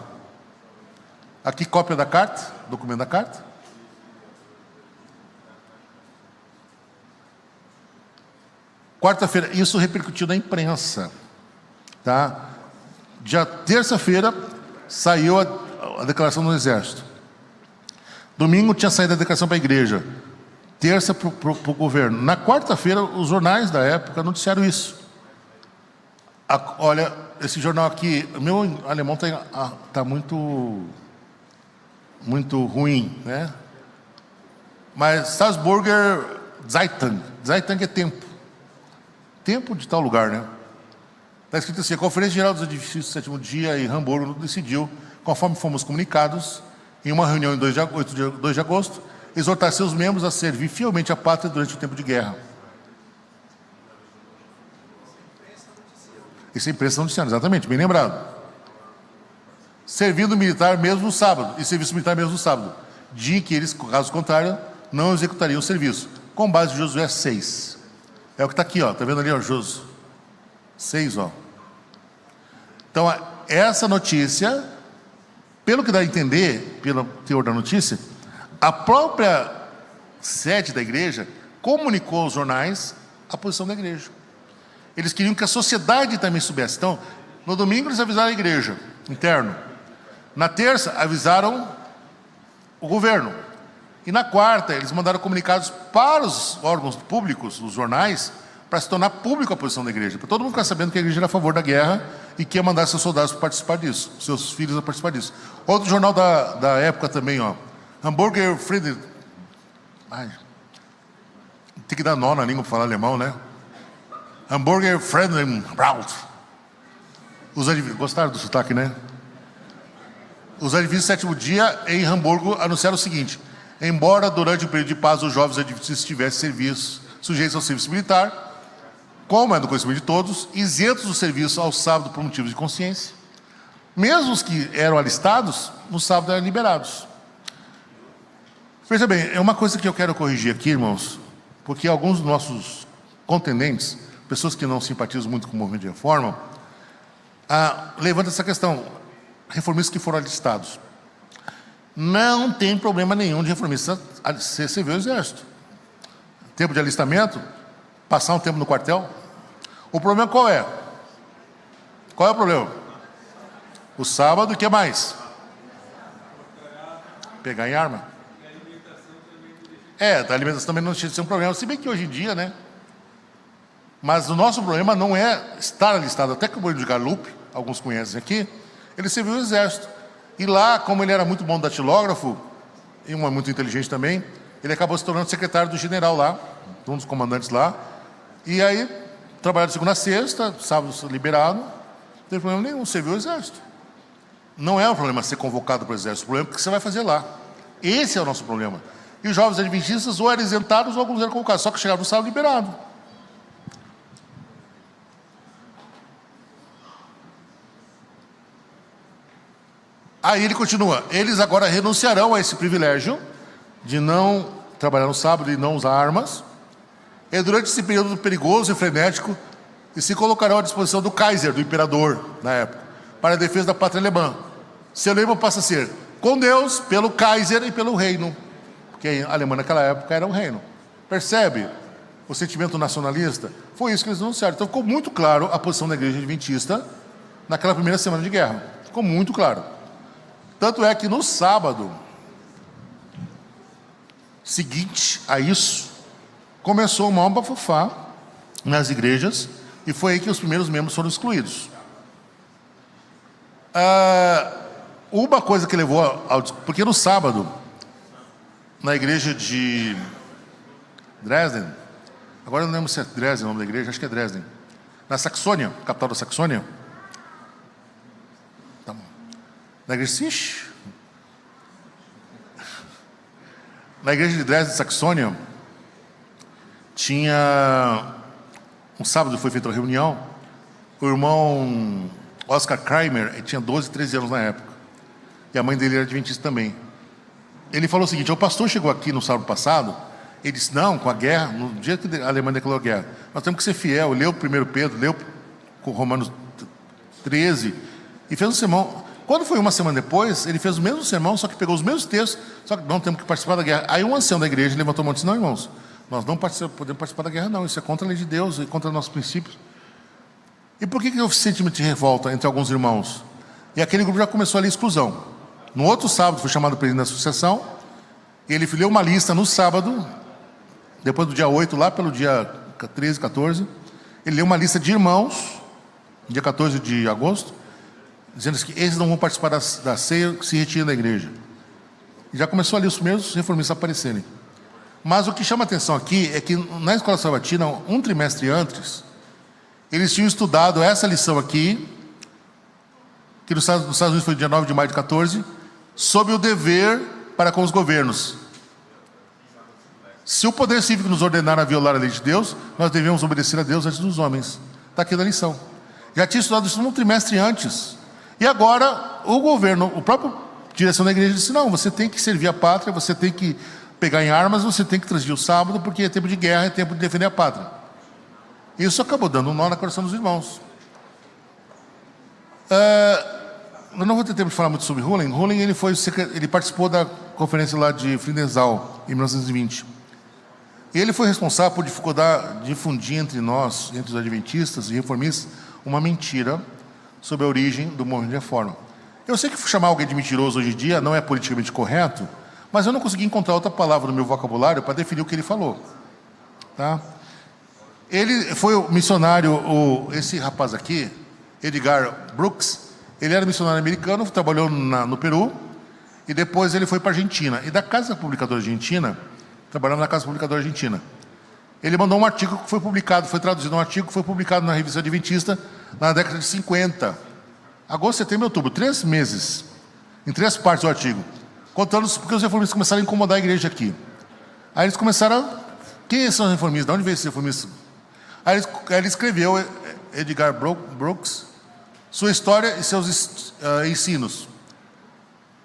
Speaker 1: Aqui, cópia da carta, documento da carta. Quarta-feira, isso repercutiu na imprensa, tá? Já terça-feira saiu a declaração do Exército. Domingo tinha saído a declaração para a igreja. Terça para o governo. Na quarta-feira, os jornais da época noticiaram isso. Olha, esse jornal aqui, meu alemão tá muito ruim, né? Mas Salzburger Zeitung. Zeitung é tempo. Tempo de tal lugar, né? Está escrito assim: a Conferência Geral dos Edifícios do Sétimo Dia em Hamburgo decidiu, conforme fomos comunicados, em uma reunião em 2 de agosto, exortar seus membros a servir fielmente a pátria durante o tempo de guerra. Isso é imprensa noticiando, exatamente, bem lembrado. Servindo militar mesmo no sábado, e serviço militar mesmo no sábado, dia em que eles, caso contrário, não executariam o serviço, com base em Josué 6. É o que está aqui, ó, está vendo ali, ó, Josué 6, ó. Então, essa notícia, pelo que dá a entender, pelo teor da notícia, a própria sede da igreja comunicou aos jornais a posição da igreja. Eles queriam que a sociedade também soubesse. Então, no domingo eles avisaram a igreja, interno. Na terça, avisaram o governo. E na quarta, eles mandaram comunicados para os órgãos públicos, os jornais, para se tornar público a posição da igreja. Para todo mundo ficar sabendo que a igreja era a favor da guerra e que ia mandar seus soldados para participar disso, seus filhos a participar disso. Outro jornal da época também, ó. Hamburger Frieden. Ai, tem que dar nó na língua para falar alemão, né? Hamburger Friedenbraut. Gostaram do sotaque, né? Os adventistas do sétimo dia em Hamburgo anunciaram o seguinte: embora durante o período de paz os jovens adventistas tivessem serviço, sujeitos ao serviço militar, como é do conhecimento de todos, isentos do serviço ao sábado por motivos de consciência, mesmo os que eram alistados, no sábado eram liberados. Veja bem, é uma coisa que eu quero corrigir aqui, irmãos, porque alguns dos nossos contendentes, pessoas que não simpatizam muito com o movimento de reforma, levantam essa questão: reformistas que foram alistados. Não tem problema nenhum de reformista servir o exército. Tempo de alistamento, passar um tempo no quartel. O problema qual é? Qual é o problema? O sábado, o que mais? Pegar em arma. A alimentação também não deixa de ser um problema, se bem que hoje em dia, né? Mas o nosso problema não é estar alistado. Até que o Bruno de Galup, alguns conhecem aqui, ele serviu o exército. E lá, como ele era muito bom datilógrafo, e muito inteligente também, ele acabou se tornando secretário do general lá, um dos comandantes lá. E aí, trabalhava de segunda a sexta, sábado liberado, não tem problema nenhum, serviu o exército. Não é um problema ser convocado para o exército, o problema é o que você vai fazer lá. Esse é o nosso problema. E os jovens adventistas ou eram isentados ou alguns eram convocados, só que chegavam no sábado liberado. Aí ele continua: eles agora renunciarão a esse privilégio de não trabalhar no sábado e não usar armas, e durante esse período perigoso e frenético, e se colocarão à disposição do Kaiser, do imperador na época, para a defesa da pátria alemã. Seu lema passa a ser: com Deus, pelo Kaiser e pelo reino, porque a Alemanha naquela época era um reino. Percebe o sentimento nacionalista? Foi isso que eles anunciaram. Então ficou muito claro a posição da igreja adventista naquela primeira semana de guerra. Ficou muito claro. Tanto é que no sábado seguinte a isso, começou o maior bafafá nas igrejas, e foi aí que os primeiros membros foram excluídos. Uma coisa que levou ao... Porque no sábado, na igreja de Dresden, agora eu não lembro se é Dresden o nome da igreja, acho que é Dresden, na Saxônia, capital da Saxônia, na igreja de Dresden, Saxônia, tinha um sábado foi feita uma reunião. O irmão Oscar Kramer, ele tinha 12, 13 anos na época, e a mãe dele era adventista também. Ele falou o seguinte: o pastor chegou aqui no sábado passado Ele disse, não, com a guerra, no dia que a Alemanha declarou a guerra, nós temos que ser fiel. Leu 1 Pedro, leu com Romanos 13, e fez um sermão. Quando foi uma semana depois, ele fez o mesmo sermão, só que pegou os mesmos textos, só que não temos que participar da guerra. Aí um ancião da igreja levantou a mão e disse, não, irmãos, nós não podemos participar da guerra, não, isso é contra a lei de Deus e contra nossos princípios. E por que houve sentimento de revolta entre alguns irmãos? E aquele grupo já começou ali a exclusão. No outro sábado, foi chamado o presidente da associação, ele leu uma lista no sábado, depois do dia 8, lá pelo dia 13, 14, ele leu uma lista de irmãos, dia 14 de agosto, dizendo que esses não vão participar da ceia, que se retiram da igreja. E já começou ali os primeiros reformistas a aparecerem. Mas o que chama a atenção aqui é que na escola sabatina, um trimestre antes, eles tinham estudado essa lição aqui, que nos Estados Unidos foi dia 9 de maio de 14, sobre o dever para com os governos. Se o poder cívico nos ordenar a violar a lei de Deus, nós devemos obedecer a Deus antes dos homens. Está aqui na lição. Já tinha estudado isso um trimestre antes. E agora o governo, o próprio direção da igreja disse, não, você tem que servir a pátria, você tem que pegar em armas, você tem que transgir o sábado, porque é tempo de guerra, é tempo de defender a pátria. Isso acabou dando um nó na coração dos irmãos. Eu não vou ter tempo de falar muito sobre Hullen. Hullen, ele participou da conferência lá de Friedenthal, em 1920. E ele foi responsável por difundir entre nós, entre os adventistas e reformistas, uma mentira sobre a origem do movimento de reforma. Eu sei que chamar alguém de mentiroso hoje em dia não é politicamente correto, mas eu não consegui encontrar outra palavra no meu vocabulário para definir o que ele falou. Tá? Ele foi o missionário, esse rapaz aqui, Edgar Brooks, ele era missionário americano, trabalhou no Peru, e depois ele foi para a Argentina. E da Casa Publicadora Argentina, trabalhando na Casa Publicadora Argentina, ele mandou um artigo que foi publicado, foi traduzido um artigo que foi publicado na Revista Adventista na década de 50. Agosto, setembro e outubro, 3 meses, em 3 partes do artigo, contando porque os reformistas começaram a incomodar a igreja aqui. Aí eles começaram quem são os reformistas? De onde veio esses reformistas? Aí ele escreveu, Edgar Brooks, sua história e seus ensinos.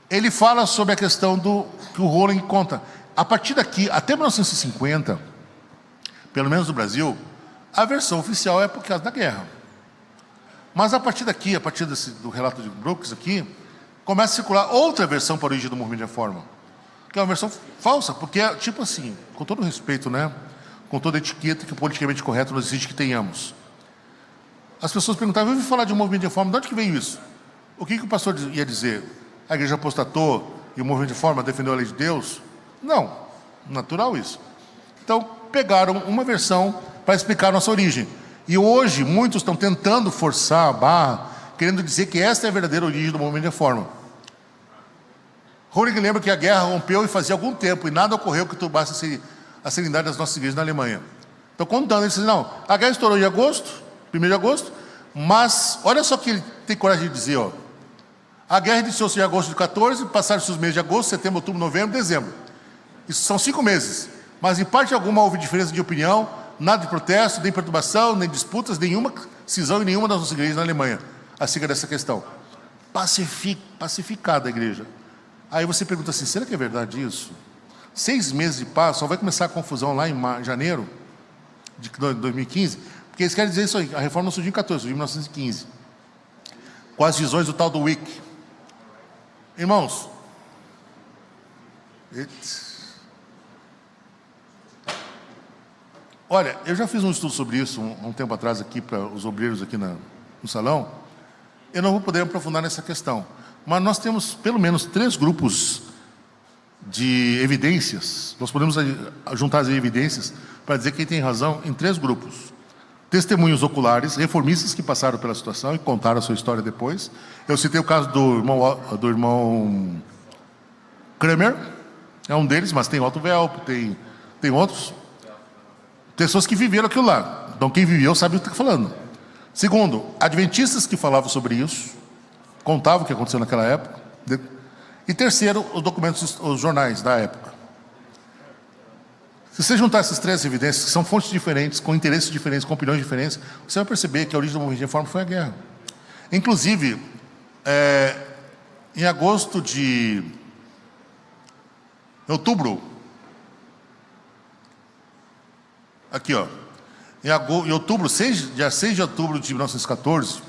Speaker 1: Ele fala sobre a questão que o Hullen conta. A partir daqui, até 1950, pelo menos no Brasil, a versão oficial é por causa da guerra. Mas a partir daqui, a partir do relato de Brooks aqui, começa a circular outra versão para a origem do movimento de reforma, que é uma versão falsa, porque é tipo assim, com todo respeito, né? Com toda a etiqueta que politicamente correto não existe que tenhamos. As pessoas perguntavam, eu ouvi falar de um movimento de reforma, de onde que veio isso? O que o pastor ia dizer? A igreja apostatou e o movimento de reforma defendeu a lei de Deus? Não, natural isso. Então, pegaram uma versão para explicar a nossa origem. E hoje, muitos estão tentando forçar a barra, querendo dizer que esta é a verdadeira origem do movimento de reforma. Hulling lembra que a guerra rompeu e fazia algum tempo, e nada ocorreu que turbasse a serenidade das nossas igrejas na Alemanha. Então, contando, ele disse, não, a guerra estourou em agosto, 1º de agosto, mas olha só o que ele tem coragem de dizer, ó. A guerra iniciou-se em agosto de 14, passaram-se os meses de agosto, setembro, outubro, novembro, dezembro. Isso são 5 meses. Mas em parte alguma houve diferença de opinião, nada de protesto, nem perturbação, nem disputas, nenhuma cisão em nenhuma das nossas igrejas na Alemanha, acerca dessa questão. Pacificada a igreja. Aí você pergunta assim, será que é verdade isso? 6 meses de paz, só vai começar a confusão lá em janeiro de 2015, porque eles querem dizer isso aí, a reforma não surgiu em 14, surgiu em 1915, com as visões do tal do Wick. Irmãos, olha, eu já fiz um estudo sobre isso um tempo atrás aqui para os obreiros aqui no salão. Eu não vou poder aprofundar nessa questão, mas nós temos pelo menos 3 grupos de evidências. Nós podemos juntar as evidências para dizer quem tem razão em 3 grupos. Testemunhos oculares, reformistas que passaram pela situação e contaram a sua história depois. Eu citei o caso do irmão Kramer, é um deles, mas tem Otto Velp, tem outros. Pessoas que viveram aquilo lá. Então quem viveu sabe o que está falando. Segundo, adventistas que falavam sobre isso, contavam o que aconteceu naquela época. E terceiro, os documentos, os jornais da época. Se você juntar essas 3 evidências, que são fontes diferentes, com interesses diferentes, com opiniões diferentes, você vai perceber que a origem do movimento de reforma foi a guerra. Inclusive, em outubro, Aqui, ó. Em outubro, dia 6 de outubro de 1914,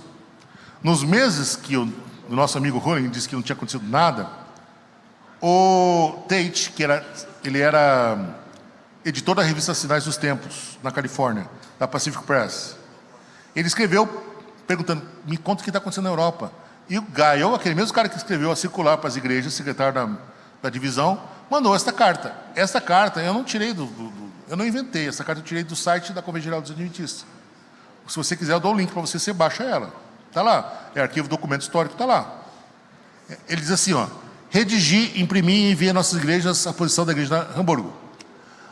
Speaker 1: nos meses que o nosso amigo Roland disse que não tinha acontecido nada, o Tate, ele era editor da revista Sinais dos Tempos, na Califórnia, da Pacific Press. Ele escreveu perguntando, me conta o que está acontecendo na Europa. E o Gaio, aquele mesmo cara que escreveu a circular para as igrejas, secretário da divisão, mandou esta carta. Esta carta eu não tirei eu não inventei, essa carta eu tirei do site da Convenção Geral dos Adventistas. Se você quiser, eu dou o link para você baixa ela. Está lá, é arquivo documento histórico, está lá. Ele diz assim, ó, redigi, imprimi e enviei às nossas igrejas a posição da igreja de Hamburgo.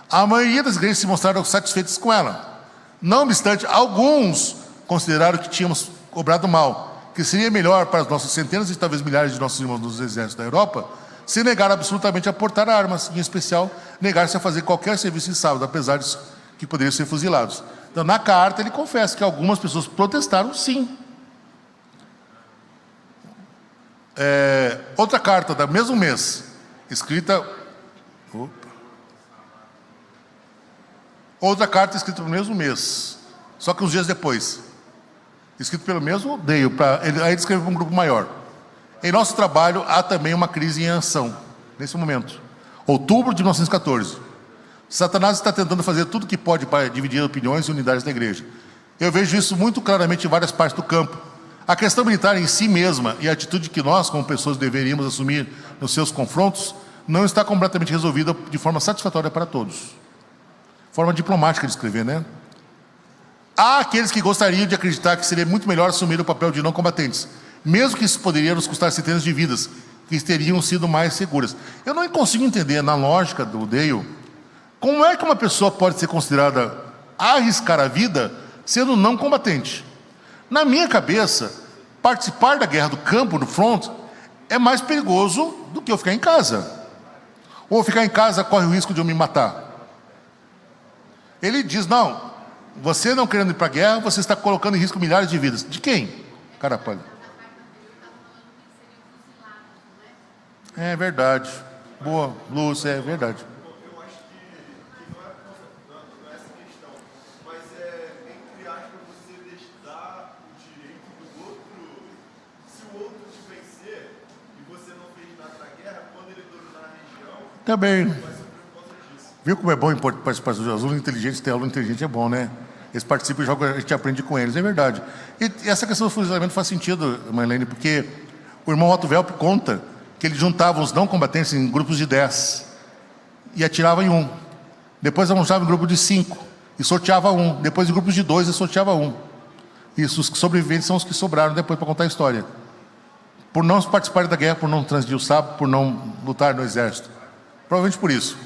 Speaker 1: A maioria das igrejas se mostraram satisfeitas com ela. Não obstante, alguns consideraram que tínhamos obrado mal, que seria melhor para as nossas centenas e talvez milhares de nossos irmãos dos exércitos da Europa se negar absolutamente a portar armas, em especial negar-se a fazer qualquer serviço de sábado, apesar de que poderiam ser fuzilados. Então, na carta, ele confessa que algumas pessoas protestaram, sim. Outra carta, do mesmo mês, escrita... Outra carta escrita no mesmo mês, só que uns dias depois. Escrito pelo mesmo Dale, aí ele escreveu para um grupo maior. Em nosso trabalho, há também uma crise em ação, nesse momento. Outubro de 1914. Satanás está tentando fazer tudo o que pode para dividir opiniões e unidades da igreja. Eu vejo isso muito claramente em várias partes do campo. A questão militar em si mesma e a atitude que nós, como pessoas, deveríamos assumir nos seus confrontos, não está completamente resolvida de forma satisfatória para todos. Forma diplomática de escrever, né? Há aqueles que gostariam de acreditar que seria muito melhor assumir o papel de não combatentes, mesmo que isso poderia nos custar centenas de vidas, que teriam sido mais seguras. Eu não consigo entender, na lógica do Dale, como é que uma pessoa pode ser considerada arriscar a vida sendo não combatente. Na minha cabeça, participar da guerra do campo, no front, é mais perigoso do que eu ficar em casa. Ou ficar em casa corre o risco de eu me matar. Ele diz, não, você não querendo ir para a guerra, você está colocando em risco milhares de vidas. De quem? Carapalha. É verdade. Boa, Lúcia, é verdade.
Speaker 2: Eu acho que não é essa questão, mas entre aspas, você dar o direito do outro, se o outro te vencer e você não fez nada na guerra, quando ele dominar a região,
Speaker 1: Também.
Speaker 2: vai sofrer por causa disso.
Speaker 1: Viu como é bom participar dos alunos inteligentes? Ter aluno inteligente é bom, né? Eles participam e jogam, a gente aprende com eles, é verdade. E essa questão do fuzilamento faz sentido, Marlene, porque o irmão Otto Velp conta que ele juntava os não combatentes em grupos de 10 e atirava em um. Depois avançava em grupo de 5 e sorteava um. Depois em grupos de 2 e sorteava um. Isso, os sobreviventes são os que sobraram depois para contar a história. Por não participarem da guerra, por não transgredir o sábado, por não lutar no exército. Provavelmente por isso.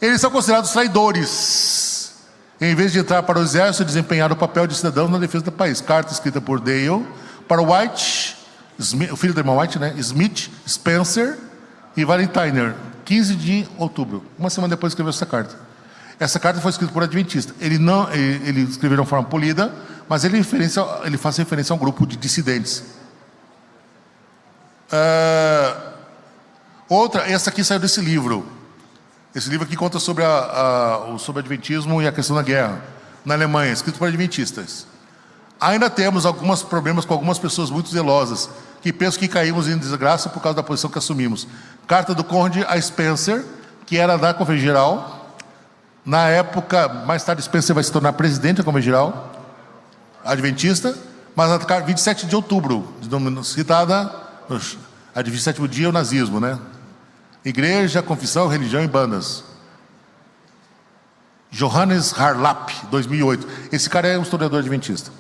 Speaker 1: Eles são considerados traidores. Em vez de entrar para o exército, desempenharam o papel de cidadãos na defesa do país. Carta escrita por Dale para White, o filho do irmão White, né? Smith, Spencer e Valentiner, 15 de outubro. Uma semana depois escreveu essa carta. Essa carta foi escrita por adventista. Ele escreveu de uma forma polida, mas ele faz referência a um grupo de dissidentes. Essa aqui saiu desse livro. Esse livro aqui conta sobre sobre o adventismo e a questão da guerra na Alemanha, escrito por adventistas. Ainda temos alguns problemas com algumas pessoas muito zelosas, que pensam que caímos em desgraça por causa da posição que assumimos. Carta do Conde a Spencer, que era da Convenção Geral. Na época, mais tarde Spencer vai se tornar presidente da Convenção Geral, adventista, mas a carta 27 de outubro, citada, a de 27º dia é o nazismo, né? Igreja, confissão, religião e bandas. Johannes Harlap, 2008. Esse cara é um historiador adventista.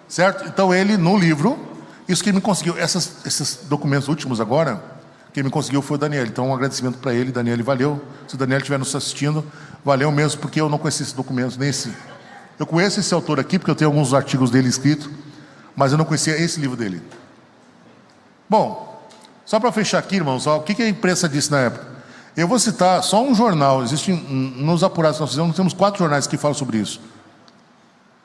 Speaker 1: Certo? Então ele, no livro, isso que ele me conseguiu, esses documentos últimos agora, quem me conseguiu foi o Daniel. Então um agradecimento para ele, Daniel, valeu. Se o Daniel estiver nos assistindo, valeu mesmo, porque eu não conheci esses documentos, nem esse. Eu conheço esse autor aqui, porque eu tenho alguns artigos dele escritos, mas eu não conhecia esse livro dele. Bom, só para fechar aqui, irmãos, o que a imprensa disse na época? Eu vou citar só um jornal, existe nos apurados que nós fizemos, nós temos 4 jornais que falam sobre isso.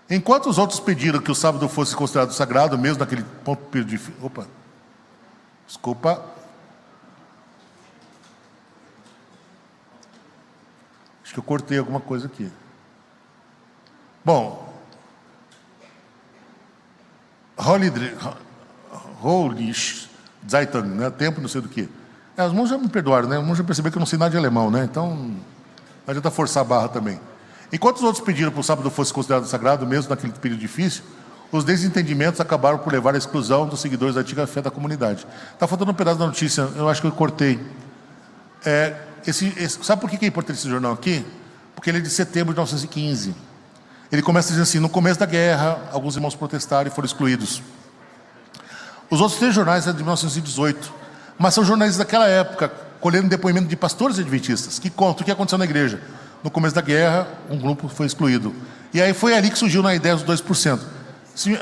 Speaker 1: Enquanto os outros pediram que o sábado fosse considerado sagrado, mesmo naquele ponto de... Opa, desculpa. Acho que eu cortei alguma coisa aqui. Bom, Holy Zeitung, né? Tempo não sei do que. Os irmãos já me perdoaram, né? Os irmãos já perceberam que eu não sei nada de alemão, né? Então, não adianta forçar a barra também. Enquanto os outros pediram para o sábado fosse considerado sagrado, mesmo naquele período difícil, os desentendimentos acabaram por levar à exclusão dos seguidores da antiga fé da comunidade. Está faltando um pedaço da notícia, eu acho que eu cortei. Sabe por que é importante esse jornal aqui? Porque ele é de setembro de 1915. Ele começa dizendo assim: no começo da guerra, alguns irmãos protestaram e foram excluídos. Os outros 3 jornais são de 1918, mas são jornais daquela época, colhendo depoimento de pastores adventistas, que contam o que aconteceu na igreja. No começo da guerra, um grupo foi excluído. E aí foi ali que surgiu na ideia dos 2%.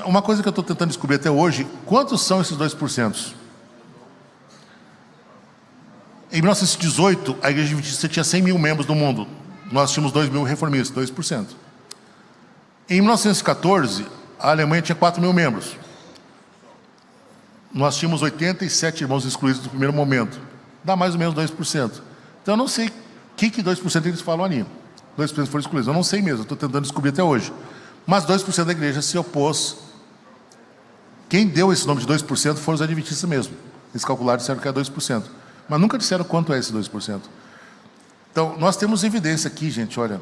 Speaker 1: Uma coisa que eu estou tentando descobrir até hoje: quantos são esses 2%? Em 1918, a igreja adventista tinha 100 mil membros no mundo. Nós tínhamos 2 mil reformistas, 2%. Em 1914, a Alemanha tinha 4 mil membros. Nós tínhamos 87 irmãos excluídos no primeiro momento. Dá mais ou menos 2%. Então eu não sei o que 2% eles falam ali. 2% foram excluídos. Eu não sei mesmo, estou tentando descobrir até hoje. Mas 2% da igreja se opôs. Quem deu esse nome de 2% foram os adventistas mesmo. Eles calcularam e disseram que é 2%. Mas nunca disseram quanto é esse 2%. Então, nós temos evidência aqui, gente, olha.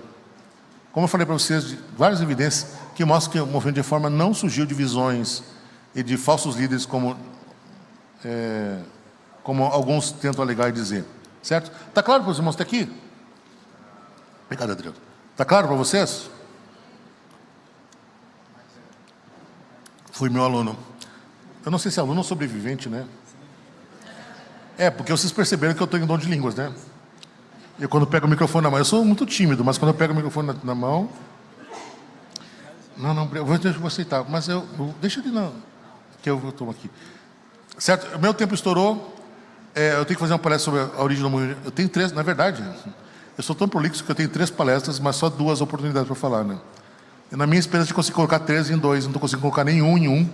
Speaker 1: Como eu falei para vocês, várias evidências que mostram que o movimento de reforma não surgiu de visões e de falsos líderes, como alguns tentam alegar e dizer. Certo? Está claro para os irmãos que estão aqui? Obrigado, Adriano. Está claro para vocês? Fui meu aluno. Eu não sei se é aluno ou sobrevivente, né? Porque vocês perceberam que eu estou em dom de línguas, né? Eu, quando pego o microfone na mão, eu sou muito tímido, mas quando eu pego o microfone na mão... Não, eu vou aceitar, mas deixa ele não, que eu tomo aqui. Certo? O meu tempo estourou, eu tenho que fazer uma palestra sobre a origem do movimento. Eu tenho 3, na verdade, eu sou tão prolixo que eu tenho 3 palestras, mas só 2 oportunidades para falar, né? E na minha experiência de conseguir colocar 3 em 2, não estou conseguindo colocar nenhum em 1.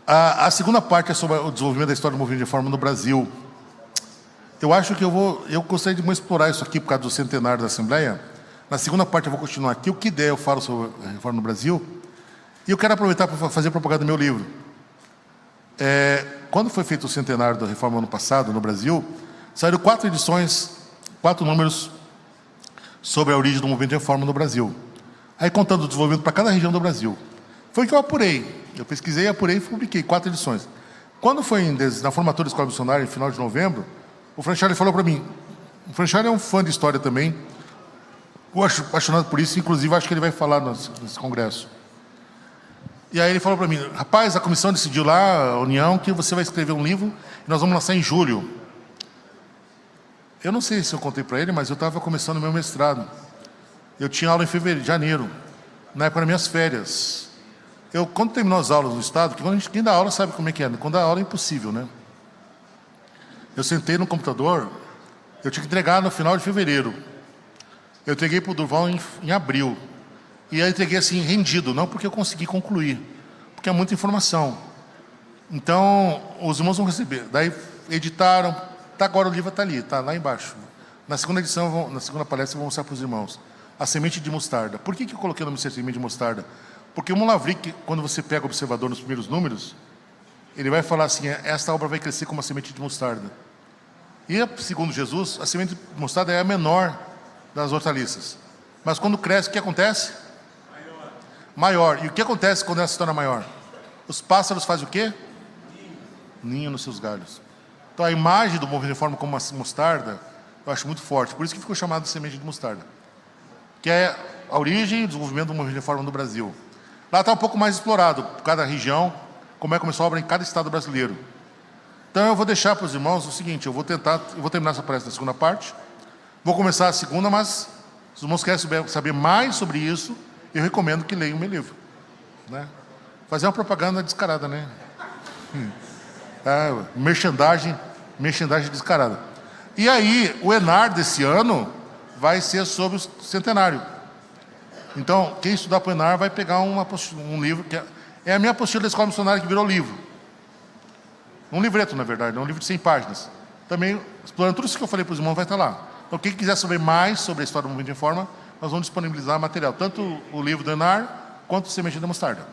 Speaker 1: A segunda parte é sobre o desenvolvimento da história do movimento de reforma no Brasil. Eu acho que eu gostaria de explorar isso aqui por causa do centenário da Assembleia. Na segunda parte eu vou continuar aqui. O que der eu falo sobre a reforma no Brasil. E eu quero aproveitar para fazer propaganda do meu livro. Quando foi feito o centenário da reforma ano passado no Brasil, saíram 4 edições, 4 números sobre a origem do movimento de reforma no Brasil. Aí contando o desenvolvimento para cada região do Brasil. Foi o que eu apurei. Eu pesquisei, apurei e publiquei 4 edições. Quando foi na formatura da Escola Missionária, em final de novembro, o Franchari falou para mim. O Franchari é um fã de história também. Eu acho apaixonado por isso, inclusive acho que ele vai falar nesse congresso. E aí ele falou para mim: rapaz, a comissão decidiu lá, a União, que você vai escrever um livro e nós vamos lançar em julho. Eu não sei se eu contei para ele, mas eu estava começando o meu mestrado. Eu tinha aula em janeiro, na época das minhas férias. Quando terminou as aulas no Estado, que quem dá aula sabe como é que é, quando dá aula é impossível, né? Eu sentei no computador, eu tinha que entregar no final de fevereiro. Eu entreguei para o Durval em abril. E aí entreguei assim, rendido, não porque eu consegui concluir, porque é muita informação. Então, os irmãos vão receber. Daí editaram, agora o livro está ali, está lá embaixo. Na segunda edição, na segunda palestra, eu vou mostrar para os irmãos. A semente de mostarda. Por que eu coloquei o nome de semente de mostarda? Porque o Molavrik, quando você pega o observador nos primeiros números, ele vai falar assim: esta obra vai crescer como uma semente de mostarda. E, segundo Jesus, a semente de mostarda é a menor das hortaliças. Mas quando cresce, o que acontece? Maior. E o que acontece quando ela se torna maior? Os pássaros fazem o quê? Ninho nos seus galhos. Então a imagem do movimento de reforma como uma mostarda, eu acho muito forte. Por isso que ficou chamado de semente de mostarda. Que é a origem e o desenvolvimento do movimento de reforma no Brasil. Lá está um pouco mais explorado, por cada região, como começou a obra em cada estado brasileiro. Então eu vou deixar para os irmãos o seguinte: eu vou terminar essa palestra na segunda parte, vou começar a segunda, mas se os irmãos querem saber mais sobre isso, eu recomendo que leiam o meu livro, né? Fazer uma propaganda descarada, né? Merchandising descarada. E aí, o Enar desse ano vai ser sobre o centenário. Então, quem estudar para o Enar vai pegar um livro, que é a minha apostila da Escola Missionária, que virou livro. Um livreto, na verdade, um livro de 100 páginas. Também, explorando tudo isso que eu falei para os irmãos, vai estar lá. Então, quem quiser saber mais sobre a história do movimento de reforma, nós vamos disponibilizar material, tanto o livro do Enar quanto o Semente da Mostarda.